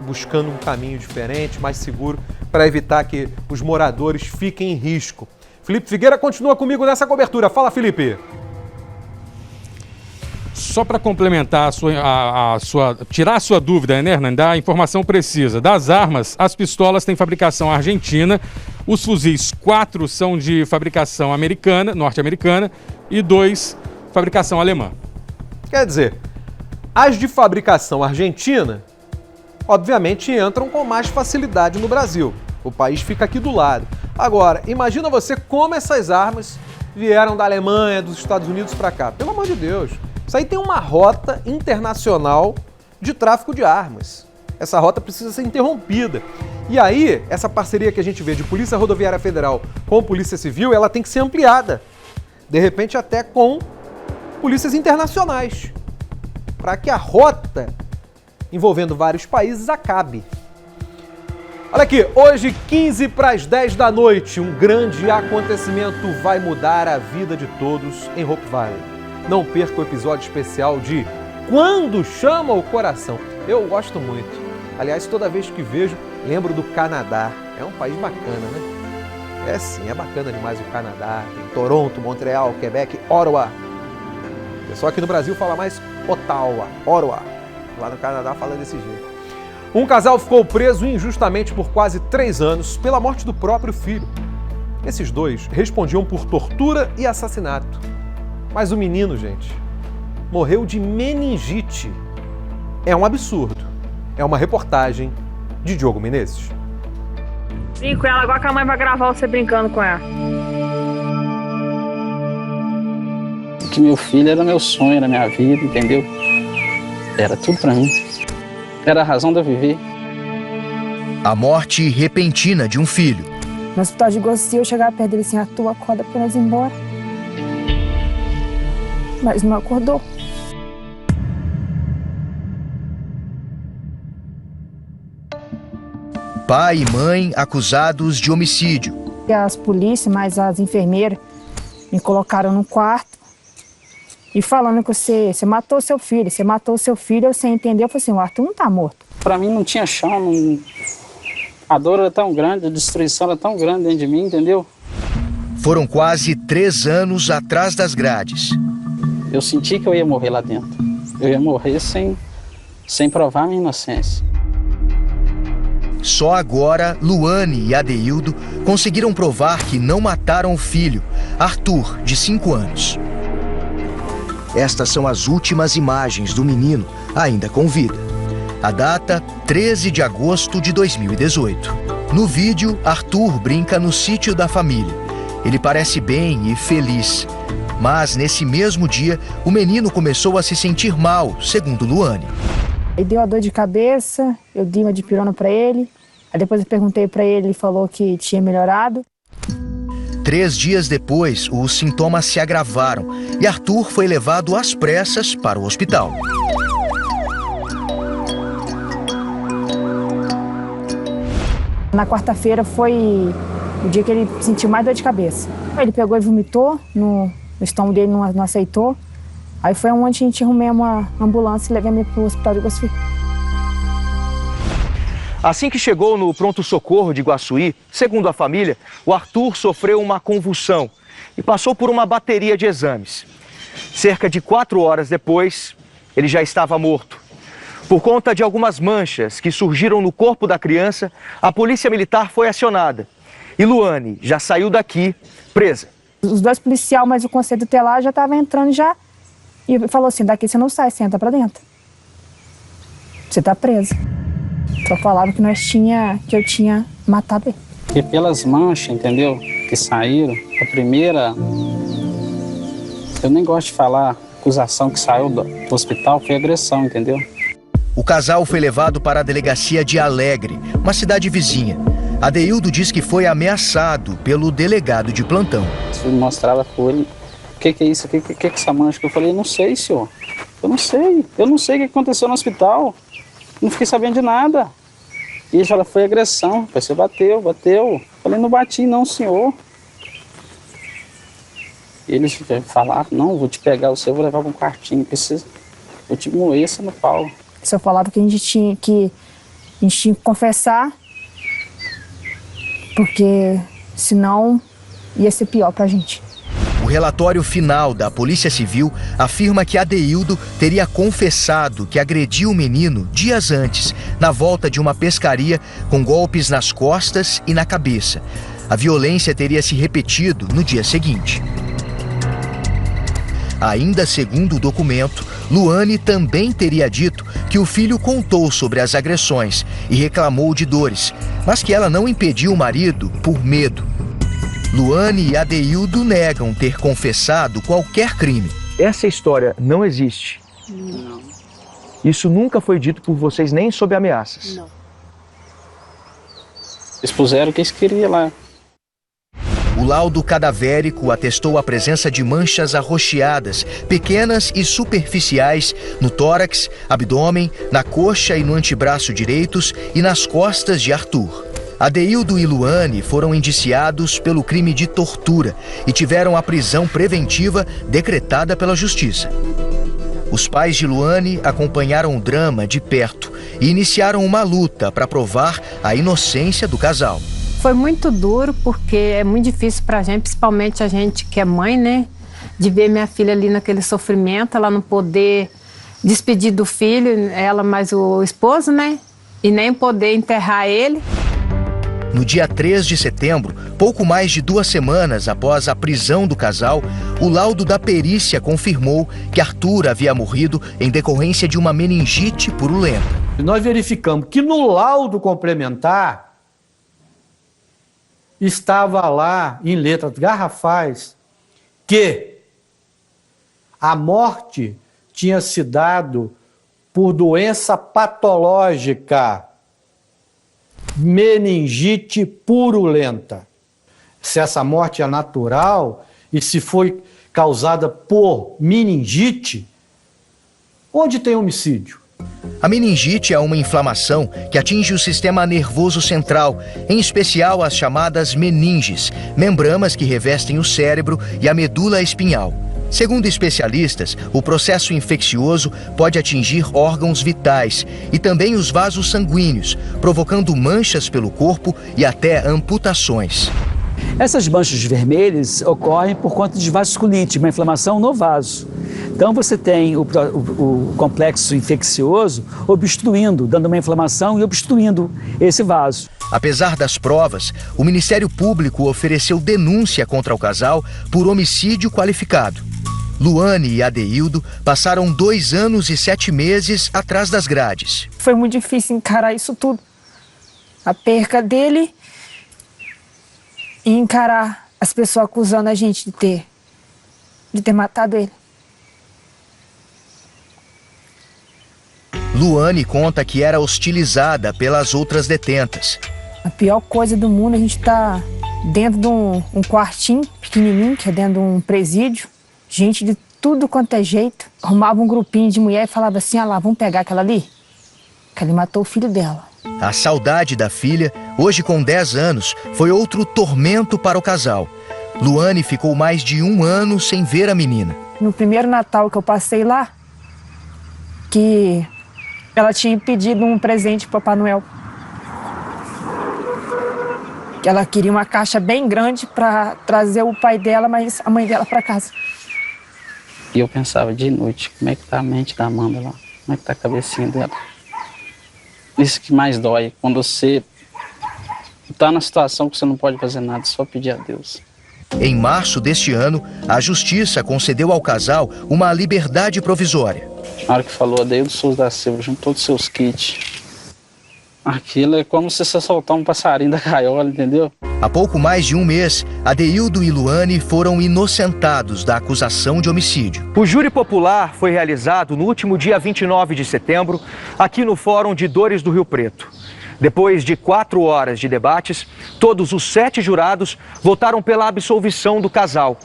buscando um caminho diferente, mais seguro, para evitar que os moradores fiquem em risco. Felipe Figueira continua comigo nessa cobertura. Fala, Felipe. Só para complementar tirar a sua dúvida, né, Hernani, da informação precisa. Das armas, as pistolas têm fabricação argentina, os fuzis 4 são de fabricação americana, norte-americana, e 2 fabricação alemã. Quer dizer, as de fabricação argentina, obviamente, entram com mais facilidade no Brasil. O país fica aqui do lado. Agora, imagina você como essas armas vieram da Alemanha, dos Estados Unidos para cá. Pelo amor de Deus. Isso aí tem uma rota internacional de tráfico de armas. Essa rota precisa ser interrompida. E aí, essa parceria que a gente vê de Polícia Rodoviária Federal com Polícia Civil, ela tem que ser ampliada. De repente até com polícias internacionais, para que a rota envolvendo vários países acabe. Olha aqui, hoje 15 para as 10 da noite, um grande acontecimento vai mudar a vida de todos em Hope Valley. Não perca o episódio especial de Quando Chama o Coração. Eu gosto muito. Aliás, toda vez que vejo, lembro do Canadá. É um país bacana, né? É sim, é bacana demais o Canadá. Tem Toronto, Montreal, Quebec, Ottawa. O pessoal aqui no Brasil fala mais Ottawa, Ottawa. Lá no Canadá fala desse jeito. Um casal ficou preso injustamente por quase 3 anos pela morte do próprio filho. Esses dois respondiam por tortura e assassinato. Mas o menino, gente, morreu de meningite. É um absurdo. É uma reportagem de Diogo Menezes. Brinco com ela, agora que a mãe vai gravar você brincando com ela. Que meu filho era meu sonho, era minha vida, entendeu? Era tudo pra mim. Era a razão de eu viver. A morte repentina de um filho. No hospital de Gossi, eu chegava perto dele assim, Arthur, acorda pra nós ir embora. Mas não acordou. Pai e mãe acusados de homicídio. As polícias, mais as enfermeiras, me colocaram no quarto e falando que você matou seu filho, você matou seu filho, eu sem entender, eu falei assim, o Arthur não tá morto. Pra mim não tinha chão, a dor era tão grande, a destruição era tão grande dentro de mim, entendeu? Foram quase 3 anos atrás das grades. Eu senti que eu ia morrer lá dentro. Eu ia morrer sem provar minha inocência. Só agora, Luane e Adeildo conseguiram provar que não mataram o filho, Arthur, de 5 anos. Estas são as últimas imagens do menino, ainda com vida. A data, 13 de agosto de 2018. No vídeo, Arthur brinca no sítio da família. Ele parece bem e feliz. Mas, nesse mesmo dia, o menino começou a se sentir mal, segundo Luane. Ele deu a dor de cabeça, eu dei uma dipirona para ele. Aí depois eu perguntei para ele, ele falou que tinha melhorado. 3 dias depois, os sintomas se agravaram e Arthur foi levado às pressas para o hospital. Na quarta-feira foi o dia que ele sentiu mais dor de cabeça. Ele pegou e vomitou, o estômago dele não aceitou. Aí foi onde a gente arrumou uma ambulância e levou ele para o hospital de Iguaçuí. Assim que chegou no pronto-socorro de Iguaçuí, segundo a família, o Arthur sofreu uma convulsão e passou por uma bateria de exames. Cerca de 4 horas depois, ele já estava morto. Por conta de algumas manchas que surgiram no corpo da criança, a polícia militar foi acionada. E Luane já saiu daqui presa. Os 2 policiais, mas o conselho tutelar já estava entrando já. E falou assim, daqui você não sai, você entra pra dentro. Você tá presa. Só falava que que eu tinha matado ele. E pelas manchas, entendeu? Que saíram, a primeira... Eu nem gosto de falar, a acusação que saiu do hospital foi agressão, entendeu? O casal foi levado para a delegacia de Alegre, uma cidade vizinha. Adeildo diz que foi ameaçado pelo delegado de plantão. Eu mostrava para ele, o que é isso, o que é essa mancha? Eu falei, não sei, senhor, eu não sei o que aconteceu no hospital, não fiquei sabendo de nada. E ele falou, foi agressão, você bateu. Falei, não bati não, senhor. Eles falaram, não, vou te pegar, vou levar para um quartinho, vou te moer você no pau. O senhor falava que a gente tinha que confessar, porque senão ia ser pior pra gente. O relatório final da Polícia Civil afirma que Adeildo teria confessado que agrediu o menino dias antes, na volta de uma pescaria, com golpes nas costas e na cabeça. A violência teria se repetido no dia seguinte. Ainda segundo o documento, Luane também teria dito que o filho contou sobre as agressões e reclamou de dores, mas que ela não impediu o marido por medo. Luane e Adeildo negam ter confessado qualquer crime. Essa história não existe. Não. Isso nunca foi dito por vocês, nem sob ameaças. Não. Eles puseram o que eles queriam lá. O laudo cadavérico atestou a presença de manchas arroxeadas, pequenas e superficiais, no tórax, abdômen, na coxa e no antebraço direitos e nas costas de Arthur. Adeildo e Luane foram indiciados pelo crime de tortura e tiveram a prisão preventiva decretada pela Justiça. Os pais de Luane acompanharam o drama de perto e iniciaram uma luta para provar a inocência do casal. Foi muito duro, porque é muito difícil pra gente, principalmente a gente que é mãe, né? De ver minha filha ali naquele sofrimento, ela não poder despedir do filho, ela mais o esposo, né? E nem poder enterrar ele. No dia 3 de setembro, pouco mais de 2 semanas após a prisão do casal, o laudo da perícia confirmou que Arthur havia morrido em decorrência de uma meningite purulenta. Nós verificamos que no laudo complementar estava lá, em letras garrafais, que a morte tinha se dado por doença patológica, meningite purulenta. Se essa morte é natural e se foi causada por meningite, onde tem homicídio? A meningite é uma inflamação que atinge o sistema nervoso central, em especial as chamadas meninges, membranas que revestem o cérebro e a medula espinhal. Segundo especialistas, o processo infeccioso pode atingir órgãos vitais e também os vasos sanguíneos, provocando manchas pelo corpo e até amputações. Essas manchas vermelhas ocorrem por conta de vasculite, uma inflamação no vaso. Então você tem o complexo infeccioso obstruindo, dando uma inflamação e obstruindo esse vaso. Apesar das provas, o Ministério Público ofereceu denúncia contra o casal por homicídio qualificado. Luane e Adeildo passaram 2 anos e 7 meses atrás das grades. Foi muito difícil encarar isso tudo. A perca dele e encarar as pessoas acusando a gente de ter matado ele. Luane conta que era hostilizada pelas outras detentas. A pior coisa do mundo é a gente estar dentro de um quartinho pequenininho, que é dentro de um presídio. Gente de tudo quanto é jeito. Arrumava um grupinho de mulher e falava assim, lá, vamos pegar aquela ali? Que ele matou o filho dela. A saudade da filha, hoje com 10 anos, foi outro tormento para o casal. Luane ficou mais de 1 ano sem ver a menina. No primeiro Natal que eu passei lá, que ela tinha pedido um presente para Papai Noel. Que ela queria uma caixa bem grande para trazer o pai dela, mas a mãe dela para casa. E eu pensava de noite, como é que tá a mente da Amanda lá? Como é que tá a cabecinha dela? Isso que mais dói, quando você tá na situação que você não pode fazer nada, só pedir a Deus. Em março deste ano, a Justiça concedeu ao casal uma liberdade provisória. Na hora que falou Adeildo Souza da Silva, junto todos os seus kits. Aquilo é como se você soltar um passarinho da gaiola, entendeu? Há pouco mais de 1 mês, Adeildo e Luane foram inocentados da acusação de homicídio. O júri popular foi realizado no último dia 29 de setembro, aqui no Fórum de Dores do Rio Preto. Depois de 4 horas de debates, todos os 7 jurados votaram pela absolvição do casal.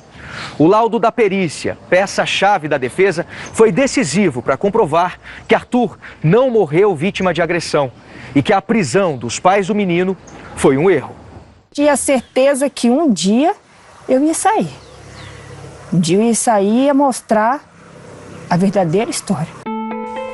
O laudo da perícia, peça-chave da defesa, foi decisivo para comprovar que Arthur não morreu vítima de agressão e que a prisão dos pais do menino foi um erro. Tinha certeza que um dia eu ia sair. Um dia eu ia sair e ia mostrar a verdadeira história.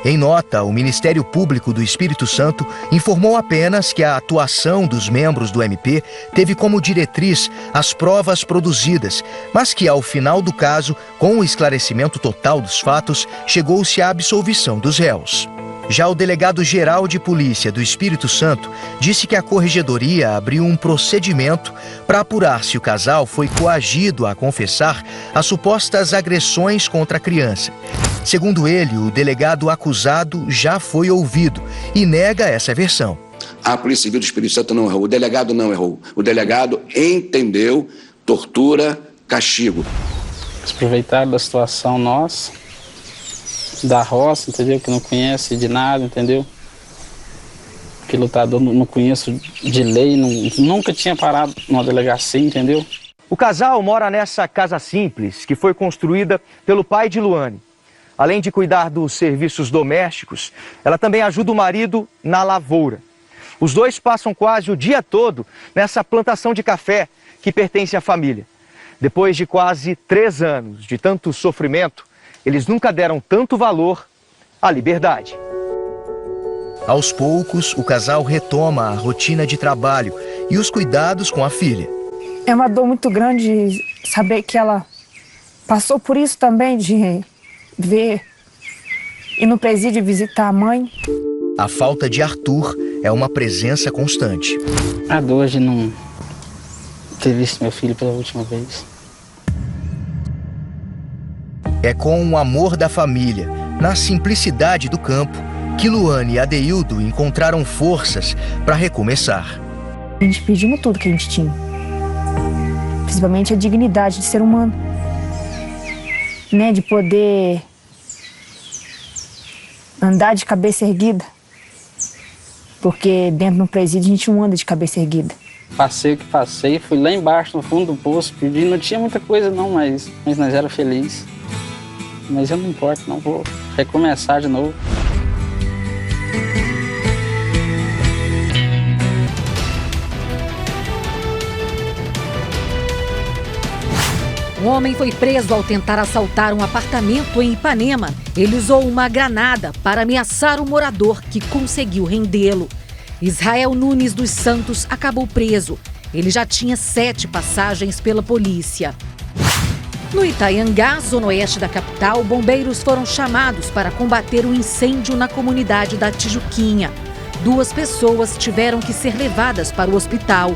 Em nota, o Ministério Público do Espírito Santo informou apenas que a atuação dos membros do MP teve como diretriz as provas produzidas, mas que ao final do caso, com o esclarecimento total dos fatos, chegou-se à absolvição dos réus. Já o delegado-geral de polícia do Espírito Santo disse que a corregedoria abriu um procedimento para apurar se o casal foi coagido a confessar as supostas agressões contra a criança. Segundo ele, o delegado acusado já foi ouvido e nega essa versão. A Polícia Civil do Espírito Santo não errou, o delegado não errou. O delegado entendeu tortura, castigo. Aproveitaram da situação nossa, da roça, entendeu? Que não conhece de nada, entendeu? Que lutador não conheço de lei, nunca tinha parado numa delegacia, entendeu? O casal mora nessa casa simples que foi construída pelo pai de Luane. Além de cuidar dos serviços domésticos, ela também ajuda o marido na lavoura. Os dois passam quase o dia todo nessa plantação de café que pertence à família. Depois de quase 3 anos de tanto sofrimento, eles nunca deram tanto valor à liberdade. Aos poucos, o casal retoma a rotina de trabalho e os cuidados com a filha. É uma dor muito grande saber que ela passou por isso também, de ver e no presídio visitar a mãe. A falta de Arthur é uma presença constante. A dor de não ter visto meu filho pela última vez. É com o amor da família, na simplicidade do campo, que Luane e Adeildo encontraram forças para recomeçar. A gente pediu tudo que a gente tinha. Principalmente a dignidade de ser humano. Né? De poder andar de cabeça erguida. Porque dentro do presídio a gente não anda de cabeça erguida. Passei o que passei, fui lá embaixo no fundo do poço, pedi, não tinha muita coisa não, mas nós era felizes. Mas eu não importo, não vou recomeçar de novo. Um homem foi preso ao tentar assaltar um apartamento em Ipanema. Ele usou uma granada para ameaçar o morador, que conseguiu rendê-lo. Israel Nunes dos Santos acabou preso. Ele já tinha 7 passagens pela polícia. No Itaiangá, zona oeste da capital, bombeiros foram chamados para combater um incêndio na comunidade da Tijuquinha. 2 pessoas tiveram que ser levadas para o hospital.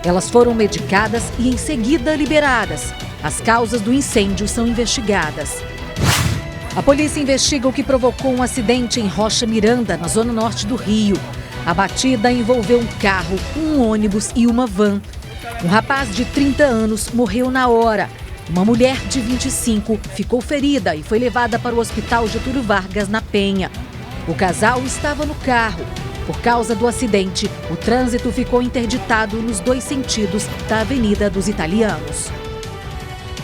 Elas foram medicadas e em seguida liberadas. As causas do incêndio são investigadas. A polícia investiga o que provocou um acidente em Rocha Miranda, na zona norte do Rio. A batida envolveu um carro, um ônibus e uma van. Um rapaz de 30 anos morreu na hora. Uma mulher de 25 ficou ferida e foi levada para o Hospital Getúlio Vargas, na Penha. O casal estava no carro. Por causa do acidente, o trânsito ficou interditado nos 2 sentidos da Avenida dos Italianos.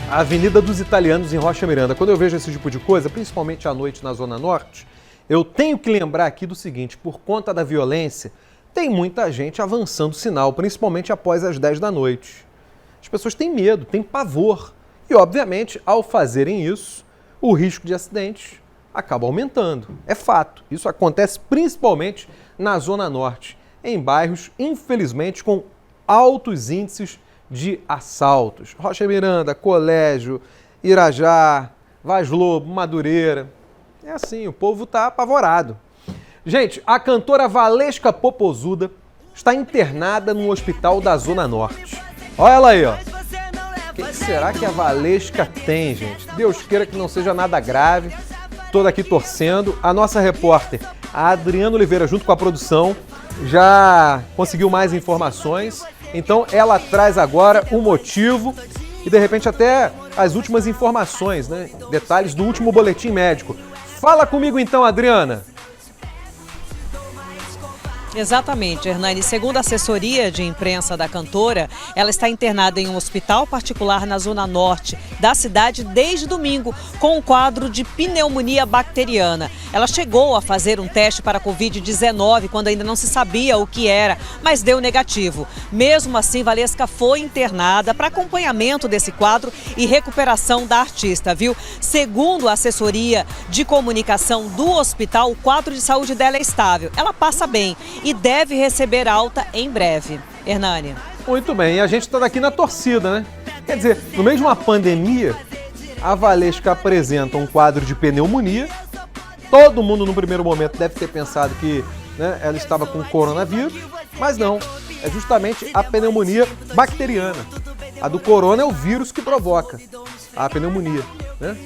A Avenida dos Italianos em Rocha Miranda. Quando eu vejo esse tipo de coisa, principalmente à noite na Zona Norte, eu tenho que lembrar aqui do seguinte: por conta da violência, tem muita gente avançando o sinal, principalmente após as 10 da noite. As pessoas têm medo, têm pavor. E, obviamente, ao fazerem isso, o risco de acidente acaba aumentando. É fato. Isso acontece principalmente na Zona Norte, em bairros, infelizmente, com altos índices de assaltos. Rocha Miranda, Colégio, Irajá, Vaz Lobo, Madureira. É assim, o povo está apavorado. Gente, a cantora Valesca Popozuda está internada no hospital da Zona Norte. Olha ela aí, ó. O que será que a Valesca tem, gente? Deus queira que não seja nada grave. Toda aqui torcendo. A nossa repórter, a Adriana Oliveira, junto com a produção, já conseguiu mais informações. Então ela traz agora o motivo e, de repente, até as últimas informações, né? Detalhes do último boletim médico. Fala comigo então, Adriana. Exatamente, Hernani. Segundo a assessoria de imprensa da cantora, ela está internada em um hospital particular na zona norte da cidade desde domingo, com um quadro de pneumonia bacteriana. Ela chegou a fazer um teste para a Covid-19 quando ainda não se sabia o que era, mas deu negativo. Mesmo assim, Valesca foi internada para acompanhamento desse quadro e recuperação da artista, viu? Segundo a assessoria de comunicação do hospital, o quadro de saúde dela é estável. Ela passa bem e deve receber alta em breve. Hernani. Muito bem, e a gente está daqui na torcida, né? Quer dizer, no meio de uma pandemia, a Valesca apresenta um quadro de pneumonia. Todo mundo no primeiro momento deve ter pensado que, né, ela estava com coronavírus, mas não, é justamente a pneumonia bacteriana. A do corona é o vírus que provoca a pneumonia, né?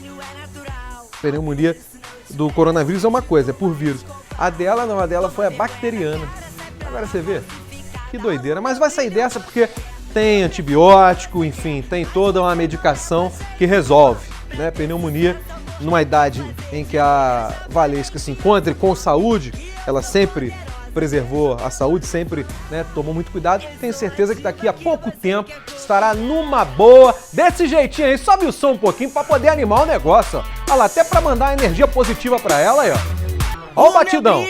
A pneumonia do coronavírus é uma coisa, é por vírus. A dela não, a dela foi a bacteriana. Agora você vê, que doideira. Mas vai sair dessa porque tem antibiótico, enfim, tem toda uma medicação que resolve, né? Pneumonia, numa idade em que a Valesca se encontre com saúde, ela sempre preservou a saúde, sempre, né, tomou muito cuidado. Tenho certeza que daqui a pouco tempo estará numa boa, desse jeitinho aí. Sobe o som um pouquinho para poder animar o negócio, ó. Olha lá, até para mandar energia positiva para ela aí, ó. Ó o batidão.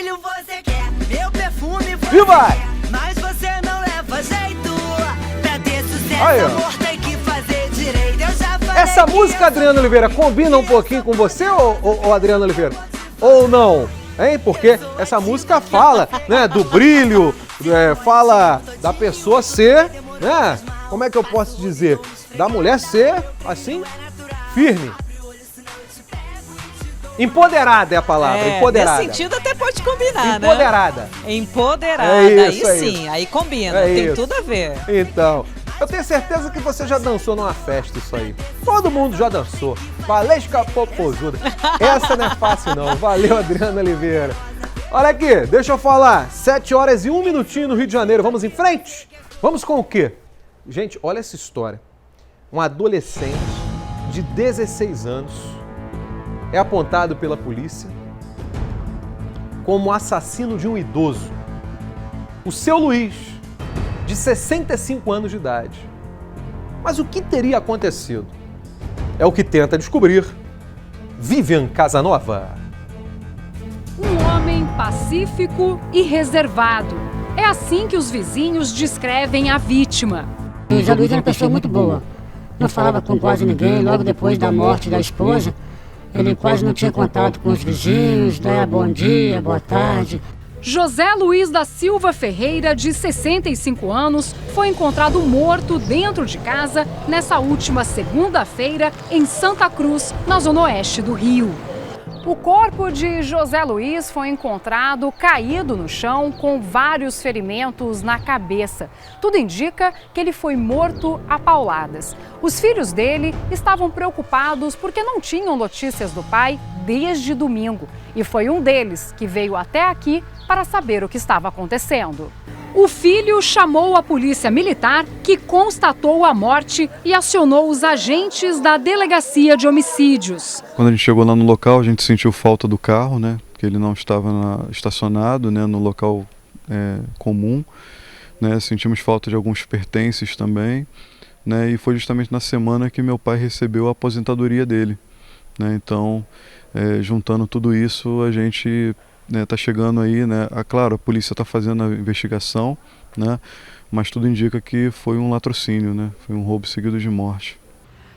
E vai! Mas você não leva jeito. Pra ter sucesso, aí, amor, tem que fazer direito. Eu já falei. Essa música, Adriana Oliveira, combina um pouquinho com você, ou Adriana Oliveira? Ou não? Hein? Porque essa música fala, né, do brilho, fala da pessoa ser, né? Como é que eu posso dizer? Da mulher ser, assim, firme. Empoderada é a palavra, empoderada. Nesse sentido até pode combinar, empoderada. Né? Empoderada. É isso, aí sim, aí combina, tem isso. tudo a ver. Então, eu tenho certeza que você já dançou numa festa isso aí. Todo mundo já dançou. Valesca Popozuda. Essa não é fácil não. Valeu, Adriana Oliveira. Olha aqui, deixa eu falar. 7 horas e 1 minutinho no Rio de Janeiro. Vamos em frente? Vamos com o quê? Gente, olha essa história. Um adolescente de 16 anos é apontado pela polícia como assassino de um idoso. O seu Luiz, de 65 anos de idade. Mas o que teria acontecido? É o que tenta descobrir Vivian Casanova. Um homem pacífico e reservado. É assim que os vizinhos descrevem a vítima. O Zé Luiz era uma pessoa muito boa. Não falava com quase ninguém. Logo depois da morte da esposa, ele quase não tinha contato com os vizinhos, né? Bom dia, boa tarde. José Luiz da Silva Ferreira, de 65 anos, foi encontrado morto dentro de casa nessa última segunda-feira em Santa Cruz, na zona oeste do Rio. O corpo de José Luiz foi encontrado caído no chão com vários ferimentos na cabeça. Tudo indica que ele foi morto a pauladas. Os filhos dele estavam preocupados porque não tinham notícias do pai desde domingo. E foi um deles que veio até aqui para saber o que estava acontecendo. O filho chamou a polícia militar, que constatou a morte e acionou os agentes da delegacia de homicídios. Quando a gente chegou lá no local, a gente sentiu falta do carro, né? Que ele não estava estacionado, né, no local comum. Né? Sentimos falta de alguns pertences também. Né? E foi justamente na semana que meu pai recebeu a aposentadoria dele. Né? Então, juntando tudo isso, a gente está chegando aí, né? Claro, a polícia está fazendo a investigação, né? Mas tudo indica que foi um latrocínio, né? Foi um roubo seguido de morte.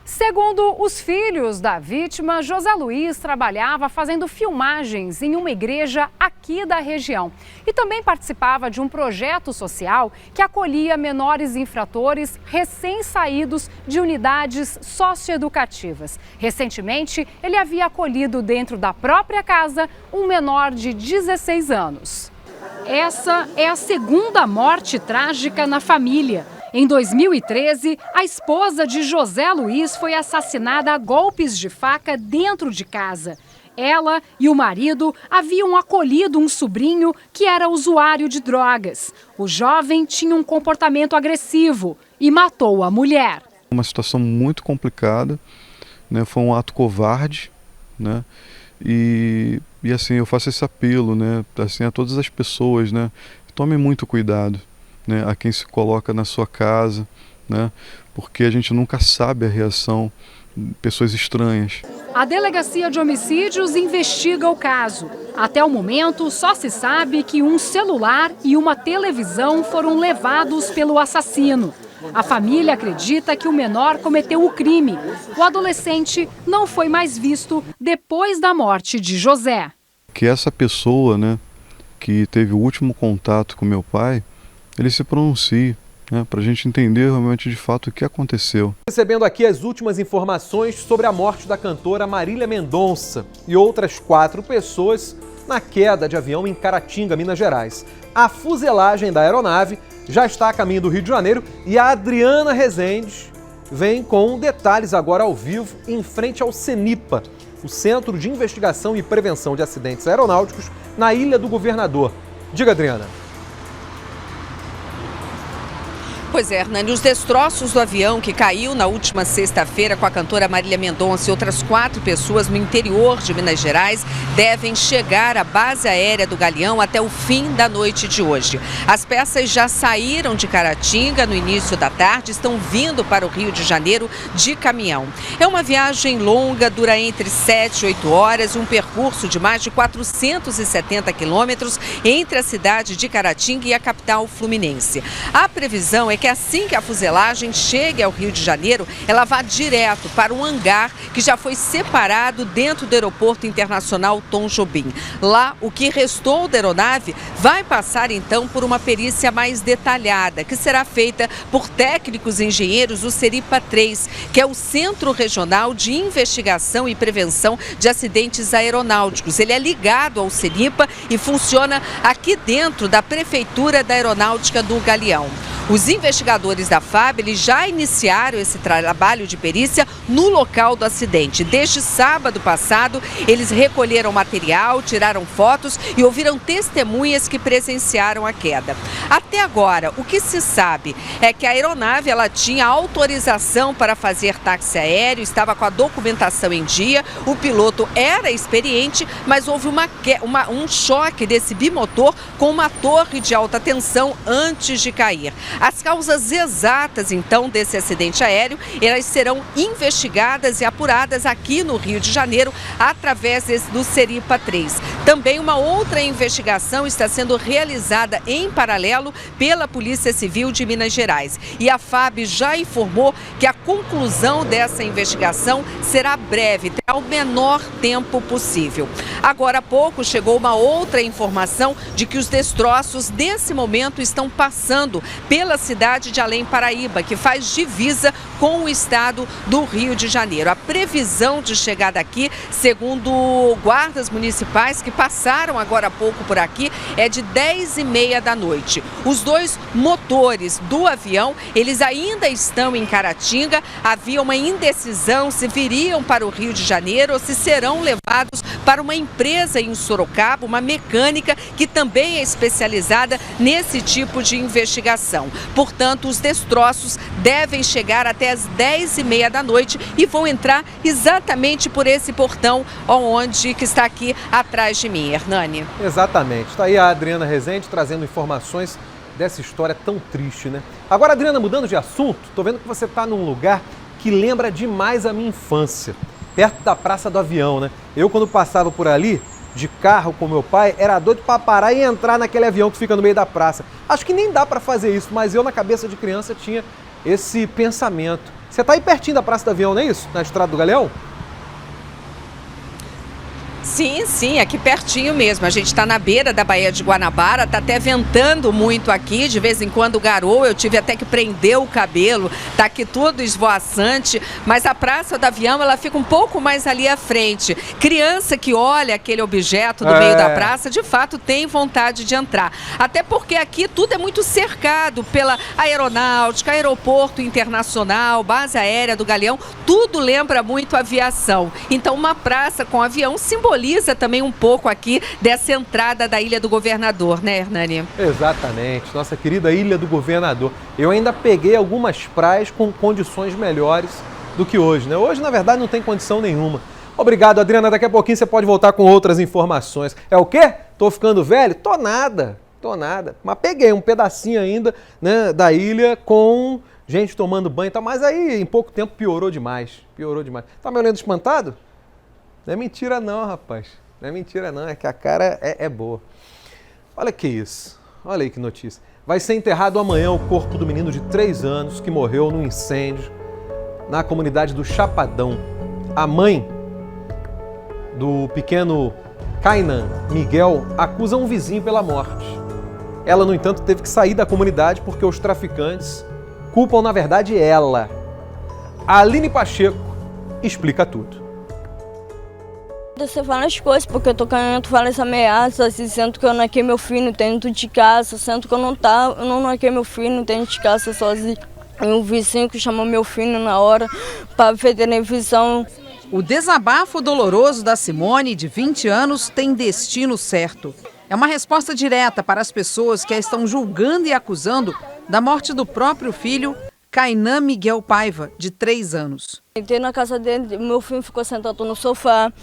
Segundo os filhos da vítima, José Luiz trabalhava fazendo filmagens em uma igreja aqui da região e também participava de um projeto social que acolhia menores infratores recém-saídos de unidades socioeducativas. Recentemente, ele havia acolhido dentro da própria casa um menor de 16 anos. Essa é a segunda morte trágica na família. Em 2013, a esposa de José Luiz foi assassinada a golpes de faca dentro de casa. Ela e o marido haviam acolhido um sobrinho que era usuário de drogas. O jovem tinha um comportamento agressivo e matou a mulher. Uma situação muito complicada, né? Foi um ato covarde, né? E assim, eu faço esse apelo, né, assim, a todas as pessoas, né, tome muito cuidado, né, a quem se coloca na sua casa, né, porque a gente nunca sabe a reação de pessoas estranhas. A Delegacia de Homicídios investiga o caso. Até o momento, só se sabe que um celular e uma televisão foram levados pelo assassino. A família acredita que o menor cometeu o crime. O adolescente não foi mais visto depois da morte de José. Que essa pessoa, né, que teve o último contato com meu pai, ele se pronuncie, né, para a gente entender realmente de fato o que aconteceu. Recebendo aqui as últimas informações sobre a morte da cantora Marília Mendonça e outras 4 pessoas na queda de avião em Caratinga, Minas Gerais. A fuselagem da aeronave já está a caminho do Rio de Janeiro e a Adriana Rezende vem com detalhes agora ao vivo em frente ao CENIPA, o Centro de Investigação e Prevenção de Acidentes Aeronáuticos, na Ilha do Governador. Diga, Adriana. Pois é, Hernani, os destroços do avião que caiu na última sexta-feira com a cantora Marília Mendonça e outras 4 pessoas no interior de Minas Gerais devem chegar à base aérea do Galeão até o fim da noite de hoje. As peças já saíram de Caratinga no início da tarde, estão vindo para o Rio de Janeiro de caminhão. É uma viagem longa, dura entre 7 e 8 horas e um percurso de mais de 470 quilômetros entre a cidade de Caratinga e a capital fluminense. A previsão é que assim que a fuselagem chegue ao Rio de Janeiro, ela vá direto para um hangar que já foi separado dentro do Aeroporto Internacional Tom Jobim. Lá, o que restou da aeronave vai passar então por uma perícia mais detalhada, que será feita por técnicos e engenheiros do CERIPA 3, que é o Centro Regional de Investigação e Prevenção de Acidentes Aeronáuticos. Ele é ligado ao CERIPA e funciona aqui dentro da Prefeitura da Aeronáutica do Galeão. Os investigadores da FAB eles já iniciaram esse trabalho de perícia no local do acidente. Desde sábado passado, eles recolheram material, tiraram fotos e ouviram testemunhas que presenciaram a queda. Até agora, o que se sabe é que a aeronave ela tinha autorização para fazer táxi aéreo, estava com a documentação em dia, o piloto era experiente, mas houve um choque desse bimotor com uma torre de alta tensão antes de cair. As causas exatas, então, desse acidente aéreo, elas serão investigadas e apuradas aqui no Rio de Janeiro, através do CERIPA 3. Também uma outra investigação está sendo realizada em paralelo pela Polícia Civil de Minas Gerais. E a FAB já informou que a conclusão dessa investigação será breve, terá o menor tempo possível. Agora há pouco chegou uma outra informação de que os destroços, nesse momento, estão passando pela cidade de Além Paraíba, que faz divisa com o estado do Rio de Janeiro. A previsão de chegada aqui, segundo guardas municipais que passaram agora há pouco por aqui, é de 10h30 da noite. Os 2 motores do avião, eles ainda estão em Caratinga. Havia uma indecisão se viriam para o Rio de Janeiro ou se serão levados para uma empresa em Sorocaba, uma mecânica que também é especializada nesse tipo de investigação. Portanto, os destroços devem chegar até as 10h30 da noite e vão entrar exatamente por esse portão que está aqui atrás de mim, Hernani. Exatamente. Está aí a Adriana Rezende trazendo informações dessa história tão triste, né? Agora, Adriana, mudando de assunto, estou vendo que você está num lugar que lembra demais a minha infância, perto da Praça do Avião, né? Eu, quando passava por ali, de carro com meu pai, era doido para parar e entrar naquele avião que fica no meio da praça. Acho que nem dá para fazer isso, mas eu, na cabeça de criança, tinha esse pensamento. Você está aí pertinho da Praça do Avião, não é isso? Na Estrada do Galeão? Sim, aqui pertinho mesmo. A gente está na beira da Baía de Guanabara, está até ventando muito aqui, de vez em quando garoa, eu tive até que prender o cabelo, está aqui tudo esvoaçante, mas a Praça do Avião, ela fica um pouco mais ali à frente. Criança que olha aquele objeto do meio da praça, de fato tem vontade de entrar. Até porque aqui tudo é muito cercado pela aeronáutica, aeroporto internacional, base aérea do Galeão, tudo lembra muito aviação. Então uma praça com avião simboliza também um pouco aqui dessa entrada da Ilha do Governador, né, Hernani? Exatamente, nossa querida Ilha do Governador. Eu ainda peguei algumas praias com condições melhores do que hoje, né? Hoje, na verdade, não tem condição nenhuma. Obrigado, Adriana. Daqui a pouquinho você pode voltar com outras informações. É o quê? Tô ficando velho? Tô nada. Tô nada. Mas peguei um pedacinho ainda, né, da ilha com gente tomando banho e tal. Mas aí, em pouco tempo, piorou demais. Piorou demais. Tá me olhando espantado? Não é mentira não, rapaz. Não é mentira não, é que a cara é boa. Olha que isso. Olha aí que notícia. Vai ser enterrado amanhã o corpo do menino de 3 anos que morreu num incêndio na comunidade do Chapadão. A mãe do pequeno Kainan Miguel acusa um vizinho pela morte. Ela, no entanto, teve que sair da comunidade porque os traficantes culpam, na verdade, ela. A Aline Pacheco explica tudo. Você fala as coisas, porque eu tô ganhando várias ameaças, dizendo que eu naquei meu filho dentro de casa, sendo que eu não naquei meu filho dentro de casa sozinho. E um vizinho que chamou meu filho na hora para ver televisão. O desabafo doloroso da Simone, de 20 anos, tem destino certo. É uma resposta direta para as pessoas que a estão julgando e acusando da morte do próprio filho, Kainan Miguel Paiva, de 3 anos. Entrei na casa dele, meu filho ficou sentado no sofá.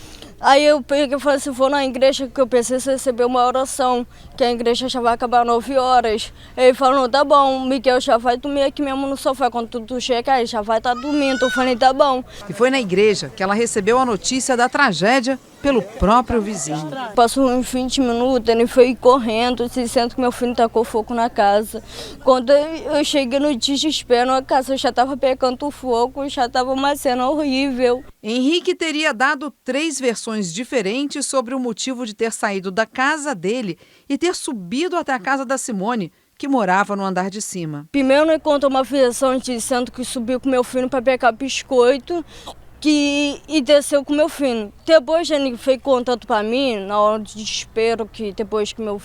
Aí eu peguei e falei assim, vou na igreja que eu preciso receber uma oração, que a igreja já vai acabar 9 horas. Ele falou, tá bom, Miguel já vai dormir aqui mesmo no sofá, quando tu chegar aí já vai estar dormindo. Eu falei, tá bom. E foi na igreja que ela recebeu a notícia da tragédia pelo próprio vizinho. Passou uns 20 minutos, ele foi correndo, dizendo que meu filho tacou fogo na casa. Quando eu cheguei no desespero, a casa já estava pegando fogo, já estava uma cena horrível. Henrique teria dado 3 versões diferentes sobre o motivo de ter saído da casa dele e ter subido até a casa da Simone, que morava no andar de cima. Primeiro ele contou uma versão dizendo que subiu com meu filho para pegar biscoito e desceu com meu filho. Depois ele fez contato para mim, na hora de desespero, que depois que eu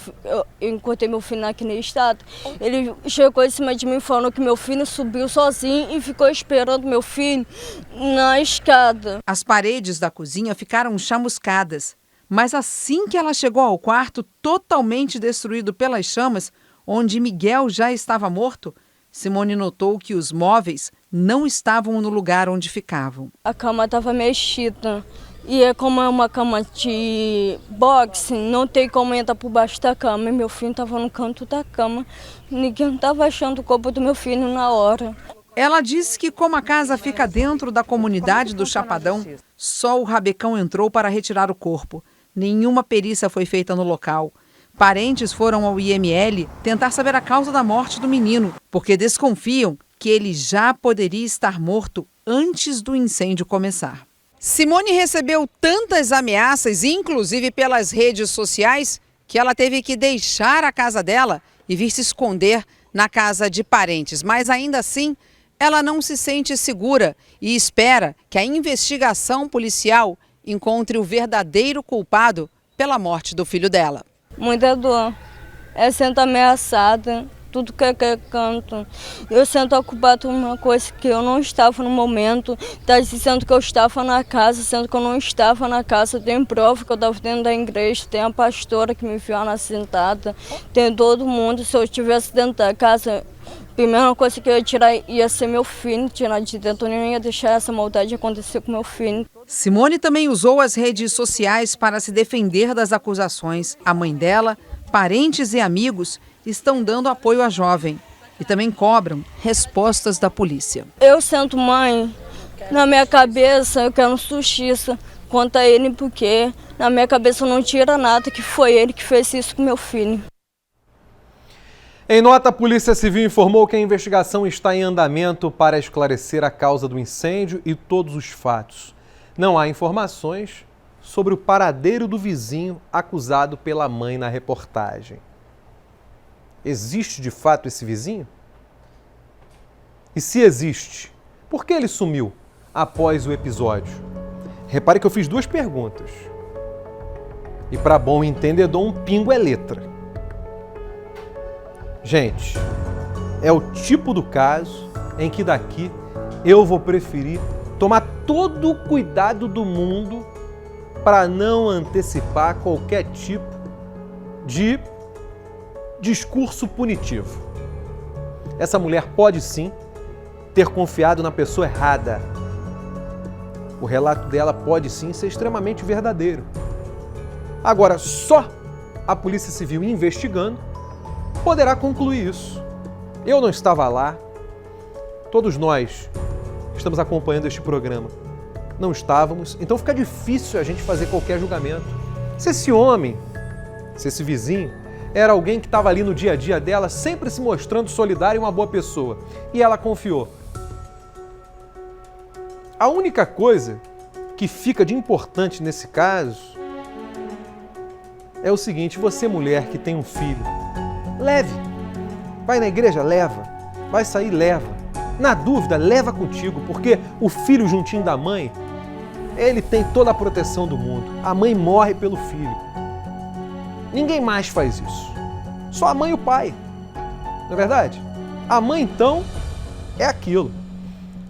encontrei meu filho naquele estado, ele chegou em cima de mim falando que meu filho subiu sozinho e ficou esperando meu filho na escada. As paredes da cozinha ficaram chamuscadas, mas assim que ela chegou ao quarto, totalmente destruído pelas chamas, onde Miguel já estava morto, Simone notou que os móveis não estavam no lugar onde ficavam. A cama estava mexida e como é uma cama de boxe, não tem como entrar por baixo da cama. E meu filho estava no canto da cama, ninguém estava achando o corpo do meu filho na hora. Ela disse que como a casa fica dentro da comunidade do Chapadão, só o rabecão entrou para retirar o corpo. Nenhuma perícia foi feita no local. Parentes foram ao IML tentar saber a causa da morte do menino, porque desconfiam que ele já poderia estar morto antes do incêndio começar. Simone recebeu tantas ameaças, inclusive pelas redes sociais, que ela teve que deixar a casa dela e vir se esconder na casa de parentes. Mas ainda assim, ela não se sente segura e espera que a investigação policial encontre o verdadeiro culpado pela morte do filho dela. Muita dor. Eu sinto ameaçada, tudo que é canto. Eu sinto ocupado por uma coisa que eu não estava no momento. Está dizendo que eu estava na casa, sendo que eu não estava na casa. Tem prova que eu estava dentro da igreja, tem a pastora que me viu na sentada, tem todo mundo. Se eu estivesse dentro da casa, a primeira coisa que eu ia tirar ia ser meu filho, tirar de dentro. Eu não ia deixar essa maldade acontecer com meu filho. Simone também usou as redes sociais para se defender das acusações. A mãe dela, parentes e amigos estão dando apoio à jovem e também cobram respostas da polícia. Eu sinto, mãe, na minha cabeça eu quero justiça contra ele, porque na minha cabeça não tira nada que foi ele que fez isso com meu filho. Em nota, a Polícia Civil informou que a investigação está em andamento para esclarecer a causa do incêndio e todos os fatos. Não há informações sobre o paradeiro do vizinho acusado pela mãe na reportagem. Existe de fato esse vizinho? E se existe, por que ele sumiu após o episódio? Repare que eu fiz 2 perguntas. E para bom entendedor, um pingo é letra. Gente, é o tipo do caso em que daqui eu vou preferir tomar todo o cuidado do mundo para não antecipar qualquer tipo de discurso punitivo. Essa mulher pode sim ter confiado na pessoa errada. O relato dela pode sim ser extremamente verdadeiro. Agora, só a Polícia Civil investigando poderá concluir isso. Eu não estava lá, todos nós que estamos acompanhando este programa não estávamos, então fica difícil a gente fazer qualquer julgamento. Se esse homem, se esse vizinho, era alguém que estava ali no dia a dia dela, sempre se mostrando solidário e uma boa pessoa, e ela confiou. A única coisa que fica de importante nesse caso é o seguinte: você, mulher que tem um filho, leve. Vai na igreja, leva. Vai sair, leva. Na dúvida, leva contigo, porque o filho juntinho da mãe, ele tem toda a proteção do mundo. A mãe morre pelo filho. Ninguém mais faz isso. Só a mãe e o pai. Não é verdade? A mãe, então, é aquilo.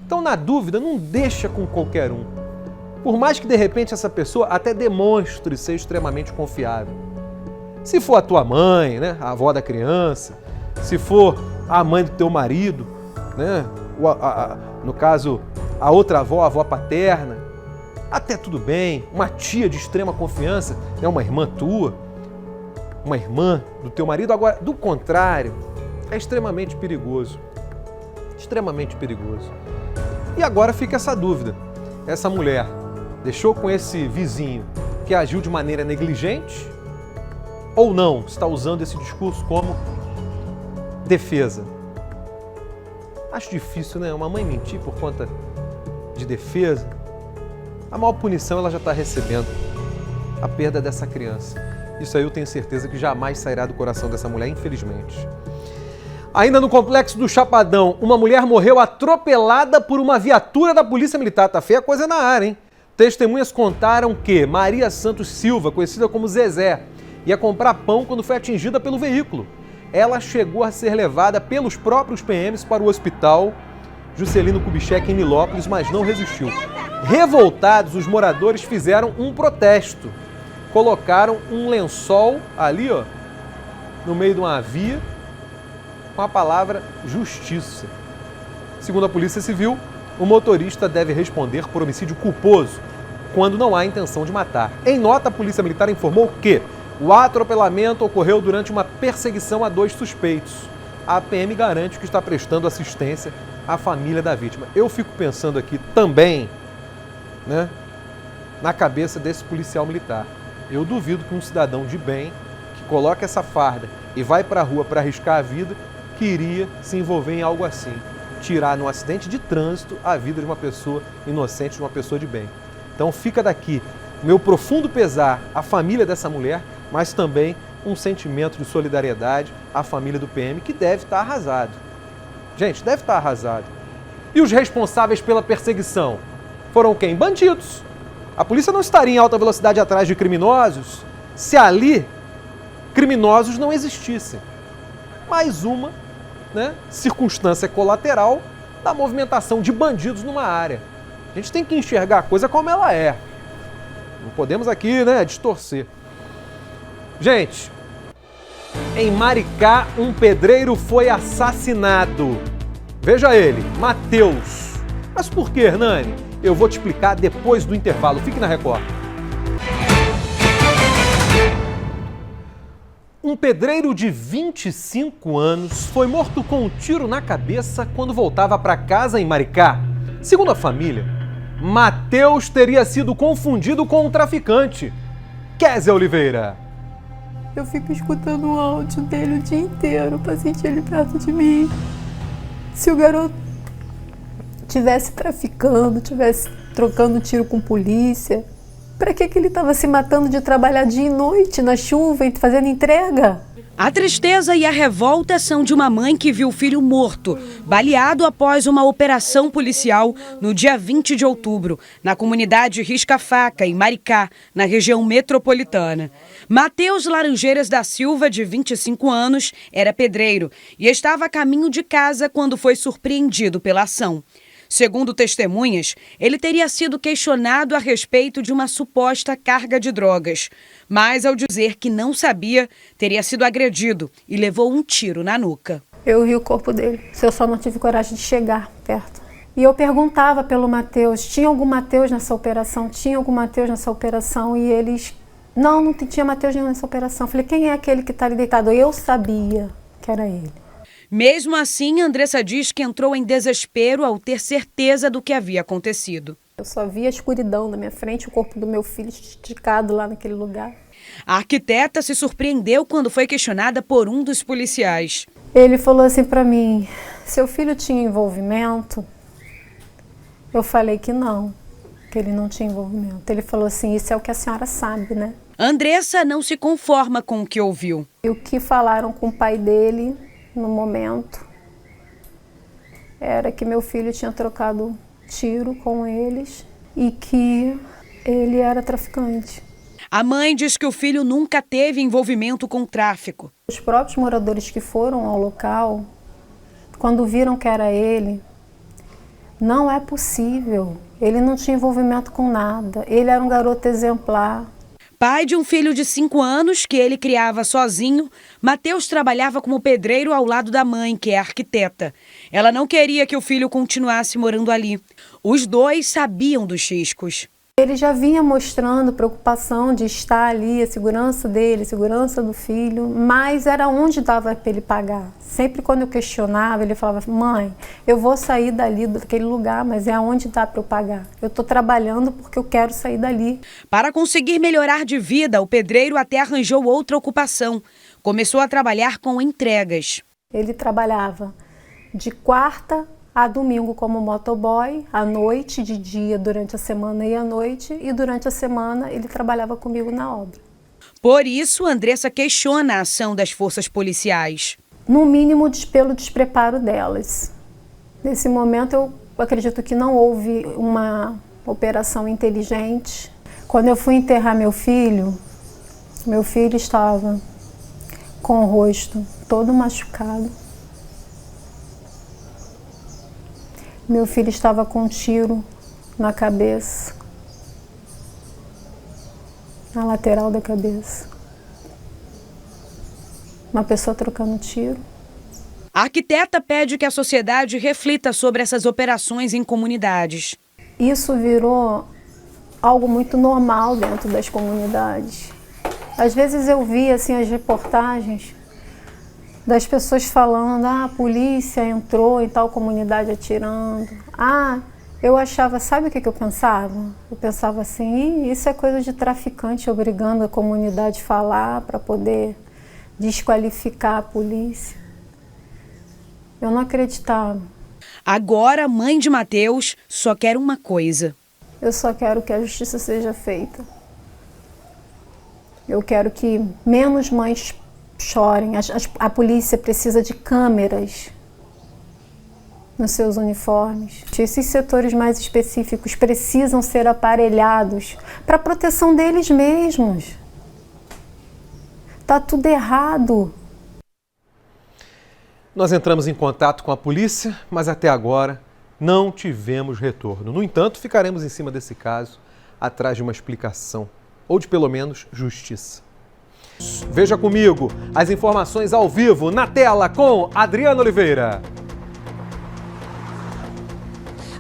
Então, na dúvida, não deixa com qualquer um. Por mais que, de repente, essa pessoa até demonstre ser extremamente confiável. Se for a tua mãe, né, a avó da criança, se for a mãe do teu marido, né, no caso, a outra avó, a avó paterna, até tudo bem. Uma tia de extrema confiança, né, uma irmã tua, uma irmã do teu marido. Agora, do contrário, é extremamente perigoso. Extremamente perigoso. E agora fica essa dúvida. Essa mulher deixou com esse vizinho que agiu de maneira negligente ou não? Está usando esse discurso como defesa. Acho difícil, né? Uma mãe mentir por conta de defesa. A maior punição ela já está recebendo. A perda dessa criança. Isso aí eu tenho certeza que jamais sairá do coração dessa mulher, infelizmente. Ainda no complexo do Chapadão, uma mulher morreu atropelada por uma viatura da Polícia Militar. Tá feia a coisa na área, hein? Testemunhas contaram que Maria Santos Silva, conhecida como Zezé, ia comprar pão quando foi atingida pelo veículo. Ela chegou a ser levada pelos próprios PMs para o hospital Juscelino Kubitschek em Nilópolis, mas não resistiu. Revoltados, os moradores fizeram um protesto. Colocaram um lençol ali, ó, no meio de uma via, com a palavra justiça. Segundo a Polícia Civil, o motorista deve responder por homicídio culposo, quando não há intenção de matar. Em nota, a Polícia Militar informou que o atropelamento ocorreu durante uma perseguição a 2 suspeitos. A PM garante que está prestando assistência à família da vítima. Eu fico pensando aqui também, né, na cabeça desse policial militar. Eu duvido que um cidadão de bem, que coloca essa farda e vai para a rua para arriscar a vida, queria se envolver em algo assim. Tirar num acidente de trânsito a vida de uma pessoa inocente, de uma pessoa de bem. Então fica daqui meu profundo pesar à família dessa mulher, mas também um sentimento de solidariedade à família do PM, que deve estar arrasado. Gente, deve estar arrasado. E os responsáveis pela perseguição? Foram quem? Bandidos. A polícia não estaria em alta velocidade atrás de criminosos se ali criminosos não existissem. Mais uma, né, circunstância colateral da movimentação de bandidos numa área. A gente tem que enxergar a coisa como ela é. Não podemos aqui, né, distorcer. Gente, em Maricá, um pedreiro foi assassinado. Veja ele, Matheus. Mas por que, Hernani? Eu vou te explicar depois do intervalo. Fique na Record. Um pedreiro de 25 anos foi morto com um tiro na cabeça quando voltava para casa em Maricá. Segundo a família, Matheus teria sido confundido com um traficante. Kézia Oliveira. Eu fico escutando o áudio dele o dia inteiro para sentir ele perto de mim. Se o garoto tivesse traficando, tivesse trocando tiro com polícia, para que ele estava se matando de trabalhar dia e noite na chuva e fazendo entrega? A tristeza e a revolta são de uma mãe que viu o filho morto, baleado após uma operação policial no dia 20 de outubro, na comunidade Risca-Faca, em Maricá, na região metropolitana. Matheus Laranjeiras da Silva, de 25 anos, era pedreiro e estava a caminho de casa quando foi surpreendido pela ação. Segundo testemunhas, ele teria sido questionado a respeito de uma suposta carga de drogas, mas ao dizer que não sabia, teria sido agredido e levou um tiro na nuca. Eu vi o corpo dele, eu só não tive coragem de chegar perto. E eu perguntava pelo Matheus, tinha algum Matheus nessa operação? Tinha algum Matheus nessa operação? E eles, não tinha Matheus nenhum nessa operação. Eu falei, quem é aquele que está ali deitado? Eu sabia que era ele. Mesmo assim, Andressa diz que entrou em desespero ao ter certeza do que havia acontecido. Eu só via a escuridão na minha frente, o corpo do meu filho esticado lá naquele lugar. A arquiteta se surpreendeu quando foi questionada por um dos policiais. Ele falou assim para mim, seu filho tinha envolvimento? Eu falei que não, que ele não tinha envolvimento. Ele falou assim, isso é o que a senhora sabe, né? Andressa não se conforma com o que ouviu. E o que falaram com o pai dele no momento era que meu filho tinha trocado tiro com eles e que ele era traficante. A mãe diz que o filho nunca teve envolvimento com tráfico. Os próprios moradores que foram ao local, quando viram que era ele, não é possível. Ele não tinha envolvimento com nada. Ele era um garoto exemplar. Pai de um filho de 5 anos que ele criava sozinho, Matheus trabalhava como pedreiro ao lado da mãe, que é arquiteta. Ela não queria que o filho continuasse morando ali. Os dois sabiam dos riscos. Ele já vinha mostrando preocupação de estar ali, a segurança dele, a segurança do filho, mas era onde dava para ele pagar. Sempre quando eu questionava, ele falava, mãe, eu vou sair dali, daquele lugar, mas é aonde dá para eu pagar. Eu estou trabalhando porque eu quero sair dali. Para conseguir melhorar de vida, o pedreiro até arranjou outra ocupação. Começou a trabalhar com entregas. Ele trabalhava de quarta a domingo como motoboy, à noite, de dia, durante a semana e à noite, e durante a semana ele trabalhava comigo na obra. Por isso, Andressa questiona a ação das forças policiais. No mínimo, pelo despreparo delas. Nesse momento, eu acredito que não houve uma operação inteligente. Quando eu fui enterrar meu filho estava com o rosto todo machucado. Meu filho estava com um tiro na cabeça, na lateral da cabeça. Uma pessoa trocando tiro. A arquiteta pede que a sociedade reflita sobre essas operações em comunidades. Isso virou algo muito normal dentro das comunidades. Às vezes eu via assim, as reportagens das pessoas falando, a polícia entrou em tal comunidade atirando. Eu achava, sabe o que eu pensava? Eu pensava assim, isso é coisa de traficante obrigando a comunidade a falar para poder desqualificar a polícia. Eu não acreditava. Agora, a mãe de Matheus só quer uma coisa. Eu só quero que a justiça seja feita. Eu quero que menos mães chorem. A polícia precisa de câmeras nos seus uniformes. Esses setores mais específicos precisam ser aparelhados para a proteção deles mesmos. Tá tudo errado. Nós entramos em contato com a polícia, mas até agora não tivemos retorno. No entanto, ficaremos em cima desse caso, atrás de uma explicação, ou de pelo menos justiça. Veja comigo as informações ao vivo na tela com Adriana Oliveira.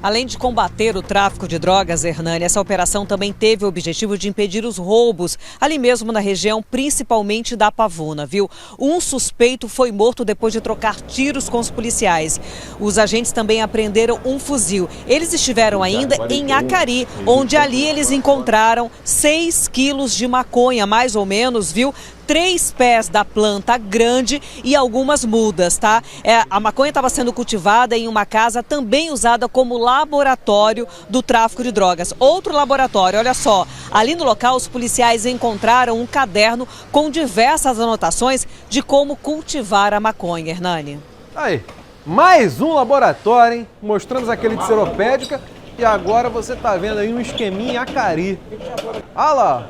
Além de combater o tráfico de drogas, Hernani, essa operação também teve o objetivo de impedir os roubos, ali mesmo na região, principalmente da Pavuna, viu? Um suspeito foi morto depois de trocar tiros com os policiais. Os agentes também apreenderam um fuzil. Eles estiveram ainda em Acari, onde ali eles encontraram 6 quilos de maconha, mais ou menos, viu? 3 pés da planta grande e algumas mudas, tá? A maconha estava sendo cultivada em uma casa também usada como laboratório do tráfico de drogas. Outro laboratório, olha só, ali no local os policiais encontraram um caderno com diversas anotações de como cultivar a maconha, Hernani. Aí, mais um laboratório, hein? Mostramos aquele de seropédica e agora você tá vendo aí um esqueminha em Acari. Olha lá,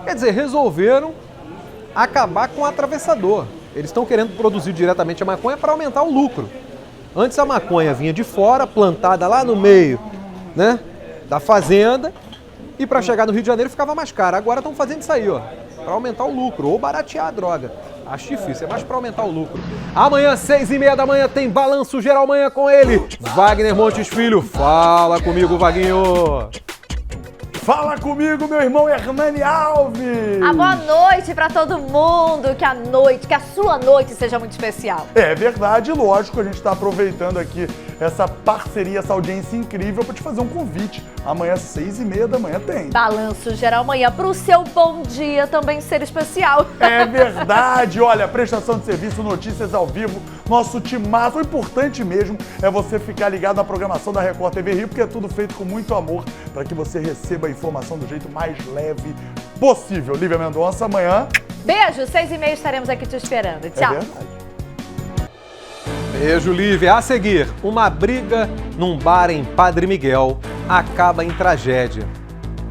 quer dizer, resolveram acabar com o atravessador. Eles estão querendo produzir diretamente a maconha para aumentar o lucro. Antes a maconha vinha de fora, plantada lá no meio, né, da fazenda, e para chegar no Rio de Janeiro ficava mais caro. Agora estão fazendo isso aí, ó, para aumentar o lucro ou baratear a droga. Acho difícil, é mais para aumentar o lucro. Amanhã, 6h30 da manhã, tem Balanço Geral Manhã com ele, Wagner Montes Filho. Fala comigo, Vaguinho. Fala comigo, meu irmão Hernani Alves! Boa noite pra todo mundo, que a sua noite seja muito especial. É verdade, lógico, a gente tá aproveitando aqui essa parceria, essa audiência incrível pra te fazer um convite. Amanhã, 6h30 da manhã tem. Balanço Geral amanhã pro seu bom dia também ser especial. É verdade, olha, prestação de serviço, notícias ao vivo, nosso timaço. O importante mesmo é você ficar ligado na programação da Record TV Rio, porque é tudo feito com muito amor para que você receba a informação do jeito mais leve possível. Lívia Mendonça, amanhã. Beijo, 6h30 estaremos aqui te esperando. Tchau. É verdade. Beijo, Lívia. A seguir, uma briga num bar em Padre Miguel acaba em tragédia.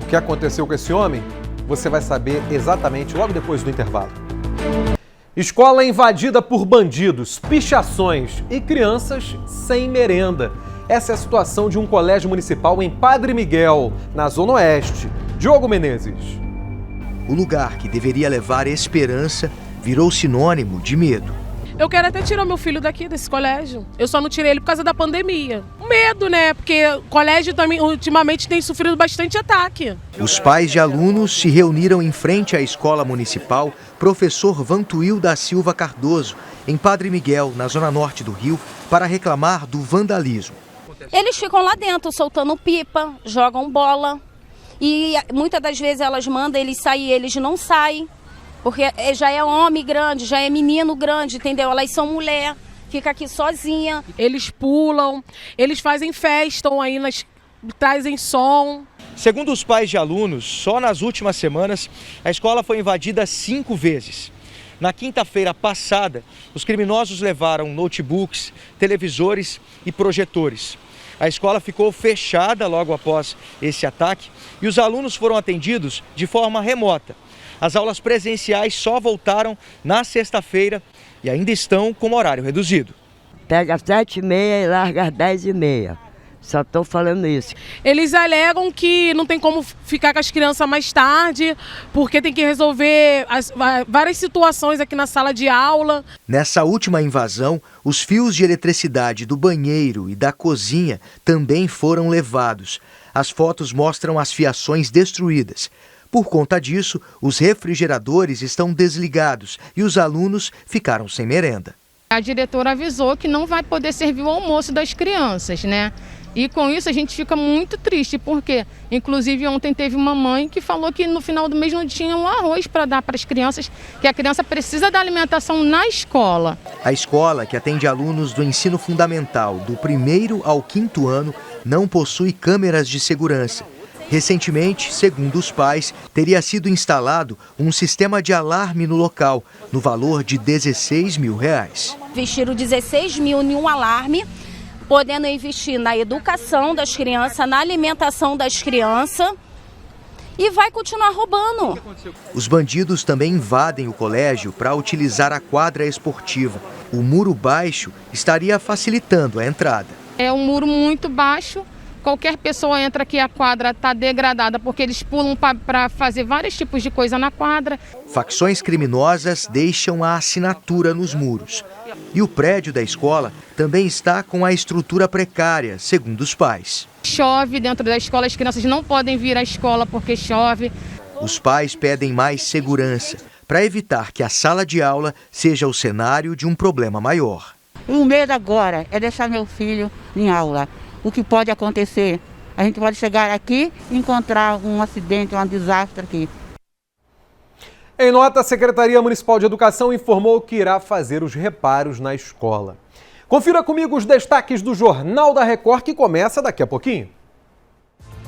O que aconteceu com esse homem? Você vai saber exatamente logo depois do intervalo. Escola invadida por bandidos, pichações e crianças sem merenda. Essa é a situação de um colégio municipal em Padre Miguel, na Zona Oeste. Diogo Menezes. O lugar que deveria levar esperança virou sinônimo de medo. Eu quero até tirar meu filho daqui, desse colégio. Eu só não tirei ele por causa da pandemia. Medo, né? Porque o colégio também, ultimamente, tem sofrido bastante ataque. Os pais de alunos se reuniram em frente à escola municipal Professor Vantuil da Silva Cardoso, em Padre Miguel, na zona norte do Rio, para reclamar do vandalismo. Eles ficam lá dentro soltando pipa, jogam bola e muitas das vezes elas mandam eles sair, eles não saem, porque já é homem grande, já é menino grande, entendeu? Elas são mulher, fica aqui sozinha. Eles pulam, eles fazem festa aí, trazem som. Segundo os pais de alunos, só nas últimas semanas a escola foi invadida 5 vezes. Na quinta-feira passada, os criminosos levaram notebooks, televisores e projetores. A escola ficou fechada logo após esse ataque e os alunos foram atendidos de forma remota. As aulas presenciais só voltaram na sexta-feira e ainda estão com horário reduzido. Pega às 7h30 e larga às 10h30. Só estou falando isso. Eles alegam que não tem como ficar com as crianças mais tarde, porque tem que resolver várias situações aqui na sala de aula. Nessa última invasão, os fios de eletricidade do banheiro e da cozinha também foram levados. As fotos mostram as fiações destruídas. Por conta disso, os refrigeradores estão desligados e os alunos ficaram sem merenda. A diretora avisou que não vai poder servir o almoço das crianças, né? E com isso a gente fica muito triste, porque inclusive ontem teve uma mãe que falou que no final do mês não tinha um arroz para dar para as crianças, que a criança precisa da alimentação na escola. A escola, que atende alunos do ensino fundamental do 1º ao 5º ano, não possui câmeras de segurança. Recentemente, segundo os pais, teria sido instalado um sistema de alarme no local, no valor de R$16 mil. Investiram 16 mil em um alarme, podendo investir na educação das crianças, na alimentação das crianças e vai continuar roubando. Os bandidos também invadem o colégio para utilizar a quadra esportiva. O muro baixo estaria facilitando a entrada. É um muro muito baixo. Qualquer pessoa entra aqui, a quadra está degradada, porque eles pulam para fazer vários tipos de coisa na quadra. Facções criminosas deixam a assinatura nos muros. E o prédio da escola também está com a estrutura precária, segundo os pais. Chove dentro da escola, as crianças não podem vir à escola porque chove. Os pais pedem mais segurança, para evitar que a sala de aula seja o cenário de um problema maior. O medo agora é deixar meu filho em aula. O que pode acontecer? A gente pode chegar aqui e encontrar um acidente, um desastre aqui. Em nota, a Secretaria Municipal de Educação informou que irá fazer os reparos na escola. Confira comigo os destaques do Jornal da Record, que começa daqui a pouquinho.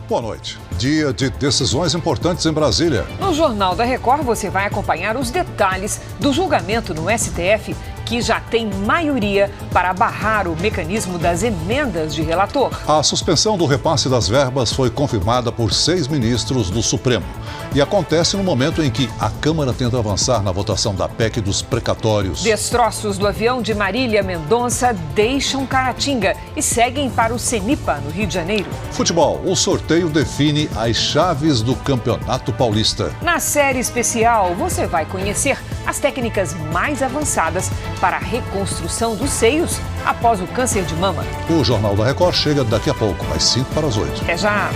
Boa noite. Dia de decisões importantes em Brasília. No Jornal da Record você vai acompanhar os detalhes do julgamento no STF, que já tem maioria para barrar o mecanismo das emendas de relator. A suspensão do repasse das verbas foi confirmada por 6 ministros do Supremo. E acontece no momento em que a Câmara tenta avançar na votação da PEC dos precatórios. Destroços do avião de Marília Mendonça deixam Caratinga e seguem para o Cenipa, no Rio de Janeiro. Futebol, o sorteio define as chaves do Campeonato Paulista. Na série especial, você vai conhecer as técnicas mais avançadas para a reconstrução dos seios após o câncer de mama. O Jornal da Record chega daqui a pouco, às 7:55. Até já!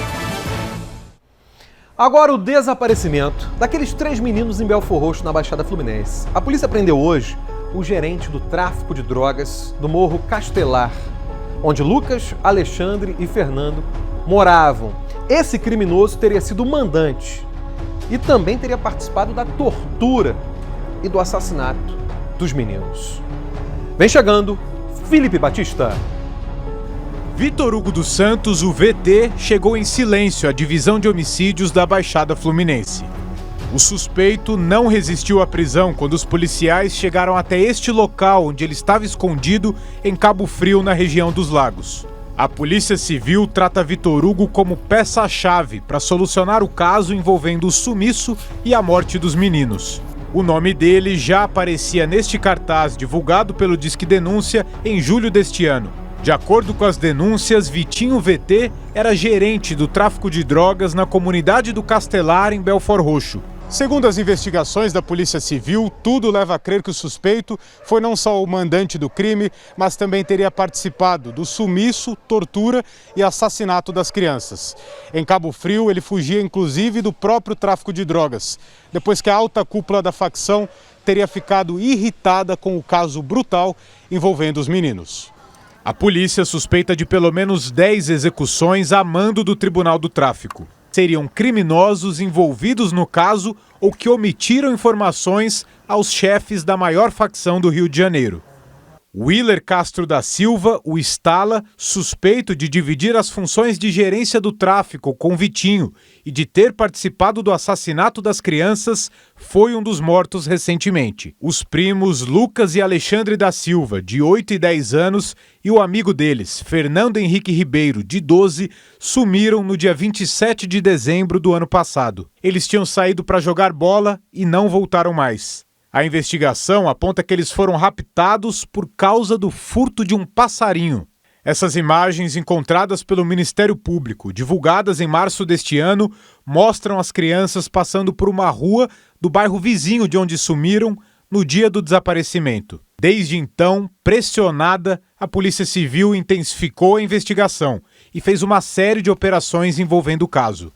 Agora o desaparecimento daqueles 3 meninos em Belfor Roxo, na Baixada Fluminense. A polícia prendeu hoje o gerente do tráfico de drogas do Morro Castelar, onde Lucas, Alexandre e Fernando moravam. Esse criminoso teria sido o mandante e também teria participado da tortura e do assassinato dos meninos. Vem chegando Felipe Batista. Vitor Hugo dos Santos, o VT, chegou em silêncio à divisão de homicídios da Baixada Fluminense. O suspeito não resistiu à prisão quando os policiais chegaram até este local onde ele estava escondido em Cabo Frio, na região dos Lagos. A Polícia Civil trata Vitor Hugo como peça-chave para solucionar o caso envolvendo o sumiço e a morte dos meninos. O nome dele já aparecia neste cartaz divulgado pelo Disque Denúncia em julho deste ano. De acordo com as denúncias, Vitinho VT era gerente do tráfico de drogas na comunidade do Castelar, em Belfor Roxo. Segundo as investigações da Polícia Civil, tudo leva a crer que o suspeito foi não só o mandante do crime, mas também teria participado do sumiço, tortura e assassinato das crianças. Em Cabo Frio, ele fugia inclusive do próprio tráfico de drogas, depois que a alta cúpula da facção teria ficado irritada com o caso brutal envolvendo os meninos. A polícia suspeita de pelo menos 10 execuções a mando do Tribunal do Tráfico. Seriam criminosos envolvidos no caso ou que omitiram informações aos chefes da maior facção do Rio de Janeiro. Willer Castro da Silva, o Stala, suspeito de dividir as funções de gerência do tráfico com Vitinho e de ter participado do assassinato das crianças, foi um dos mortos recentemente. Os primos Lucas e Alexandre da Silva, de 8 e 10 anos, e o amigo deles, Fernando Henrique Ribeiro, de 12, sumiram no dia 27 de dezembro do ano passado. Eles tinham saído para jogar bola e não voltaram mais. A investigação aponta que eles foram raptados por causa do furto de um passarinho. Essas imagens encontradas pelo Ministério Público, divulgadas em março deste ano, mostram as crianças passando por uma rua do bairro vizinho de onde sumiram no dia do desaparecimento. Desde então, pressionada, a Polícia Civil intensificou a investigação e fez uma série de operações envolvendo o caso.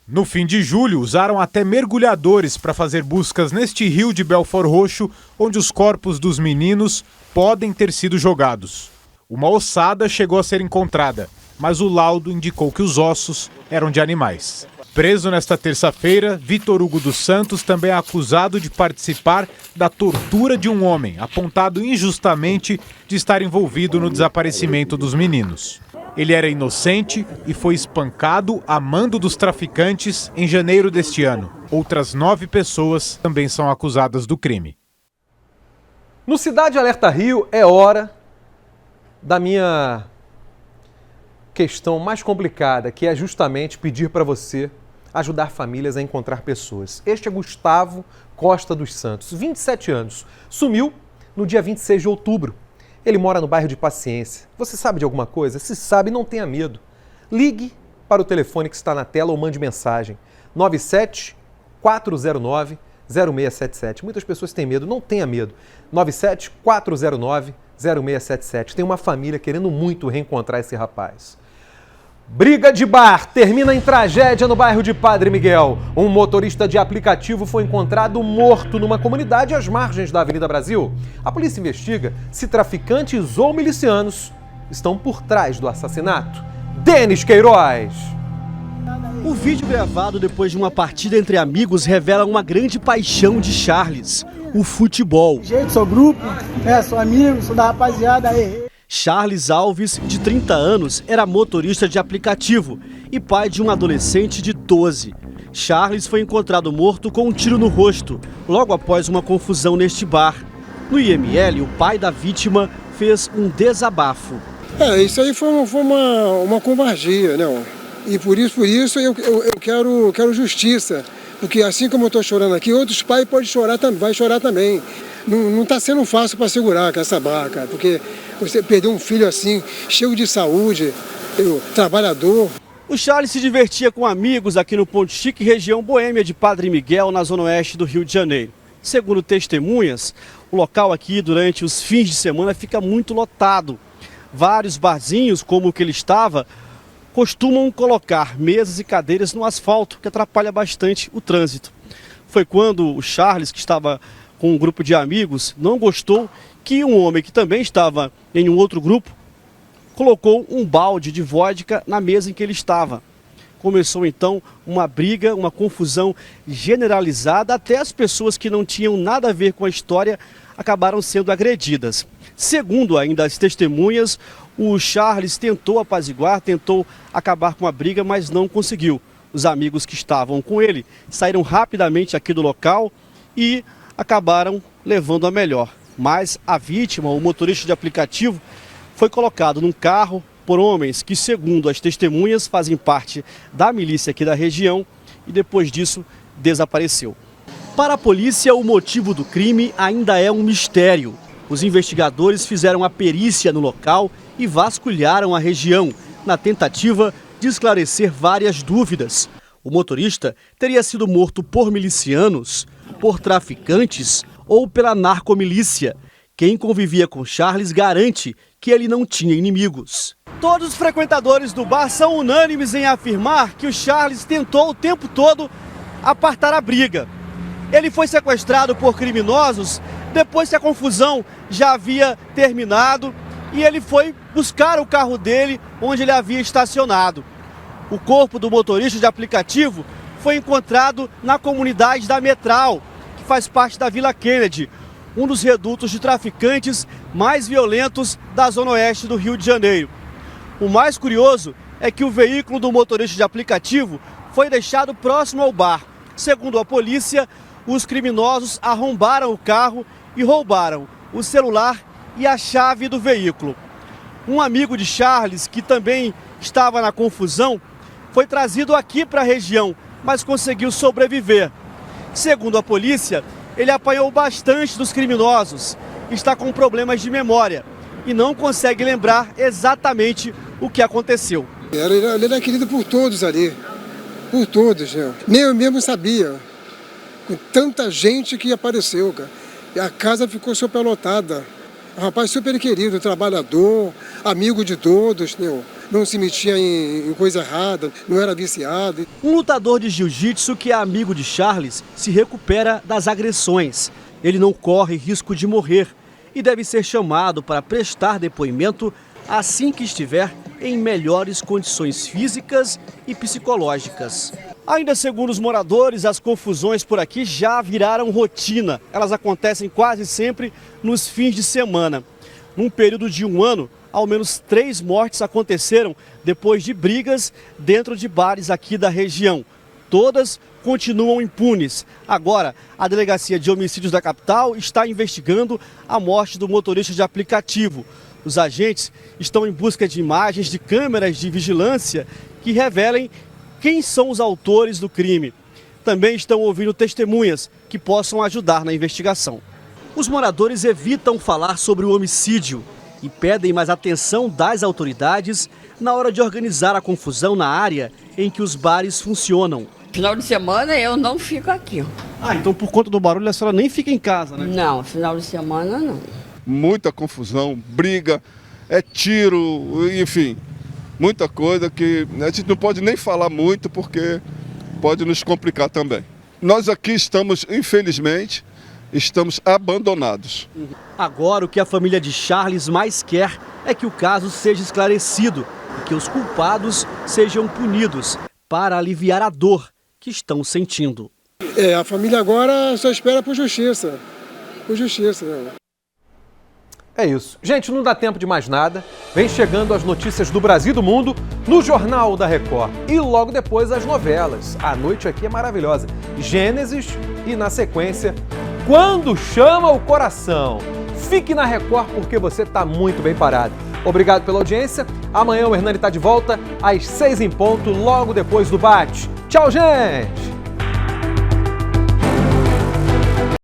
No fim de julho, usaram até mergulhadores para fazer buscas neste rio de Belfor Roxo, onde os corpos dos meninos podem ter sido jogados. Uma ossada chegou a ser encontrada, mas o laudo indicou que os ossos eram de animais. Preso nesta terça-feira, Vitor Hugo dos Santos também é acusado de participar da tortura de um homem, apontado injustamente de estar envolvido no desaparecimento dos meninos. Ele era inocente e foi espancado a mando dos traficantes em janeiro deste ano. Outras 9 pessoas também são acusadas do crime. No Cidade Alerta Rio é hora da minha questão mais complicada, que é justamente pedir para você ajudar famílias a encontrar pessoas. Este é Gustavo Costa dos Santos, 27 anos. Sumiu no dia 26 de outubro. Ele mora no bairro de Paciência. Você sabe de alguma coisa? Se sabe, não tenha medo. Ligue para o telefone que está na tela ou mande mensagem. 97-409-0677. Muitas pessoas têm medo, não tenha medo. 97-409-0677. Tem uma família querendo muito reencontrar esse rapaz. Briga de bar termina em tragédia no bairro de Padre Miguel. Um motorista de aplicativo foi encontrado morto numa comunidade às margens da Avenida Brasil. A polícia investiga se traficantes ou milicianos estão por trás do assassinato. Denis Queiroz. O vídeo gravado depois de uma partida entre amigos revela uma grande paixão de Charles, o futebol. Sou grupo, sou amigo, sou da rapaziada aí. Charles Alves, de 30 anos, era motorista de aplicativo e pai de um adolescente de 12. Charles foi encontrado morto com um tiro no rosto, logo após uma confusão neste bar. No IML, o pai da vítima fez um desabafo. Isso aí foi uma covardia, né? E por isso eu quero justiça. Porque assim como eu estou chorando aqui, outros pais podem chorar, vai chorar também. Não está sendo fácil para segurar com essa barra, cara, porque você perdeu um filho assim, cheio de saúde, trabalhador. O Charles se divertia com amigos aqui no Ponto Chique, região boêmia de Padre Miguel, na zona oeste do Rio de Janeiro. Segundo testemunhas, o local aqui durante os fins de semana fica muito lotado. Vários barzinhos, como o que ele estava, costumam colocar mesas e cadeiras no asfalto, que atrapalha bastante o trânsito. Foi quando o Charles, que estava com um grupo de amigos, não gostou que um homem que também estava em um outro grupo colocou um balde de vodka na mesa em que ele estava. Começou então uma briga, uma confusão generalizada, até as pessoas que não tinham nada a ver com a história acabaram sendo agredidas. Segundo ainda as testemunhas, o Charles tentou apaziguar, tentou acabar com a briga, mas não conseguiu. Os amigos que estavam com ele saíram rapidamente aqui do local e acabaram levando a melhor. Mas a vítima, o motorista de aplicativo, foi colocado num carro por homens que, segundo as testemunhas, fazem parte da milícia aqui da região e depois disso desapareceu. Para a polícia, o motivo do crime ainda é um mistério. Os investigadores fizeram a perícia no local e vasculharam a região, na tentativa de esclarecer várias dúvidas. O motorista teria sido morto por milicianos, por traficantes ou pela narcomilícia. Quem convivia com Charles garante que ele não tinha inimigos. Todos os frequentadores do bar são unânimes em afirmar que o Charles tentou o tempo todo apartar a briga. Ele foi sequestrado por criminosos depois que a confusão já havia terminado e ele foi buscar o carro dele onde ele havia estacionado. O corpo do motorista de aplicativo foi encontrado na comunidade da Metral, que faz parte da Vila Kennedy, um dos redutos de traficantes mais violentos da zona oeste do Rio de Janeiro. O mais curioso é que o veículo do motorista de aplicativo foi deixado próximo ao bar. Segundo a polícia, os criminosos arrombaram o carro e roubaram o celular e a chave do veículo. Um amigo de Charles, que também estava na confusão, foi trazido aqui para a região, mas conseguiu sobreviver. Segundo a polícia, ele apanhou bastante dos criminosos, está com problemas de memória e não consegue lembrar exatamente o que aconteceu. Ele era querido por todos ali, por todos, né? Nem eu mesmo sabia, com tanta gente que apareceu, cara. E a casa ficou superlotada. Um rapaz super querido, trabalhador, amigo de todos, né? Não se metia em coisa errada, não era viciado. Um lutador de jiu-jitsu que é amigo de Charles se recupera das agressões. Ele não corre risco de morrer e deve ser chamado para prestar depoimento assim que estiver em melhores condições físicas e psicológicas. Ainda segundo os moradores, as confusões por aqui já viraram rotina. Elas acontecem quase sempre nos fins de semana. Num período de um ano, ao menos 3 mortes aconteceram depois de brigas dentro de bares aqui da região. Todas continuam impunes. Agora, a Delegacia de Homicídios da capital está investigando a morte do motorista de aplicativo. Os agentes estão em busca de imagens de câmeras de vigilância que revelem quem são os autores do crime. Também estão ouvindo testemunhas que possam ajudar na investigação. Os moradores evitam falar sobre o homicídio e pedem mais atenção das autoridades na hora de organizar a confusão na área em que os bares funcionam. Final de semana eu não fico aqui. Ah, então por conta do barulho a senhora nem fica em casa, né? Não, final de semana não. Muita confusão, briga, tiro, enfim, muita coisa que a gente não pode nem falar muito porque pode nos complicar também. Nós aqui estamos, infelizmente, estamos abandonados. Agora o que a família de Charles mais quer é que o caso seja esclarecido e que os culpados sejam punidos para aliviar a dor que estão sentindo. A família agora só espera por justiça. Por justiça, né? É isso. Gente, não dá tempo de mais nada. Vem chegando as notícias do Brasil e do mundo no Jornal da Record. E logo depois as novelas. A noite aqui é maravilhosa. Gênesis e, na sequência, Quando Chama o Coração. Fique na Record porque você está muito bem parado. Obrigado pela audiência. Amanhã o Hernani está de volta às 6 em ponto, logo depois do Bate. Tchau, gente!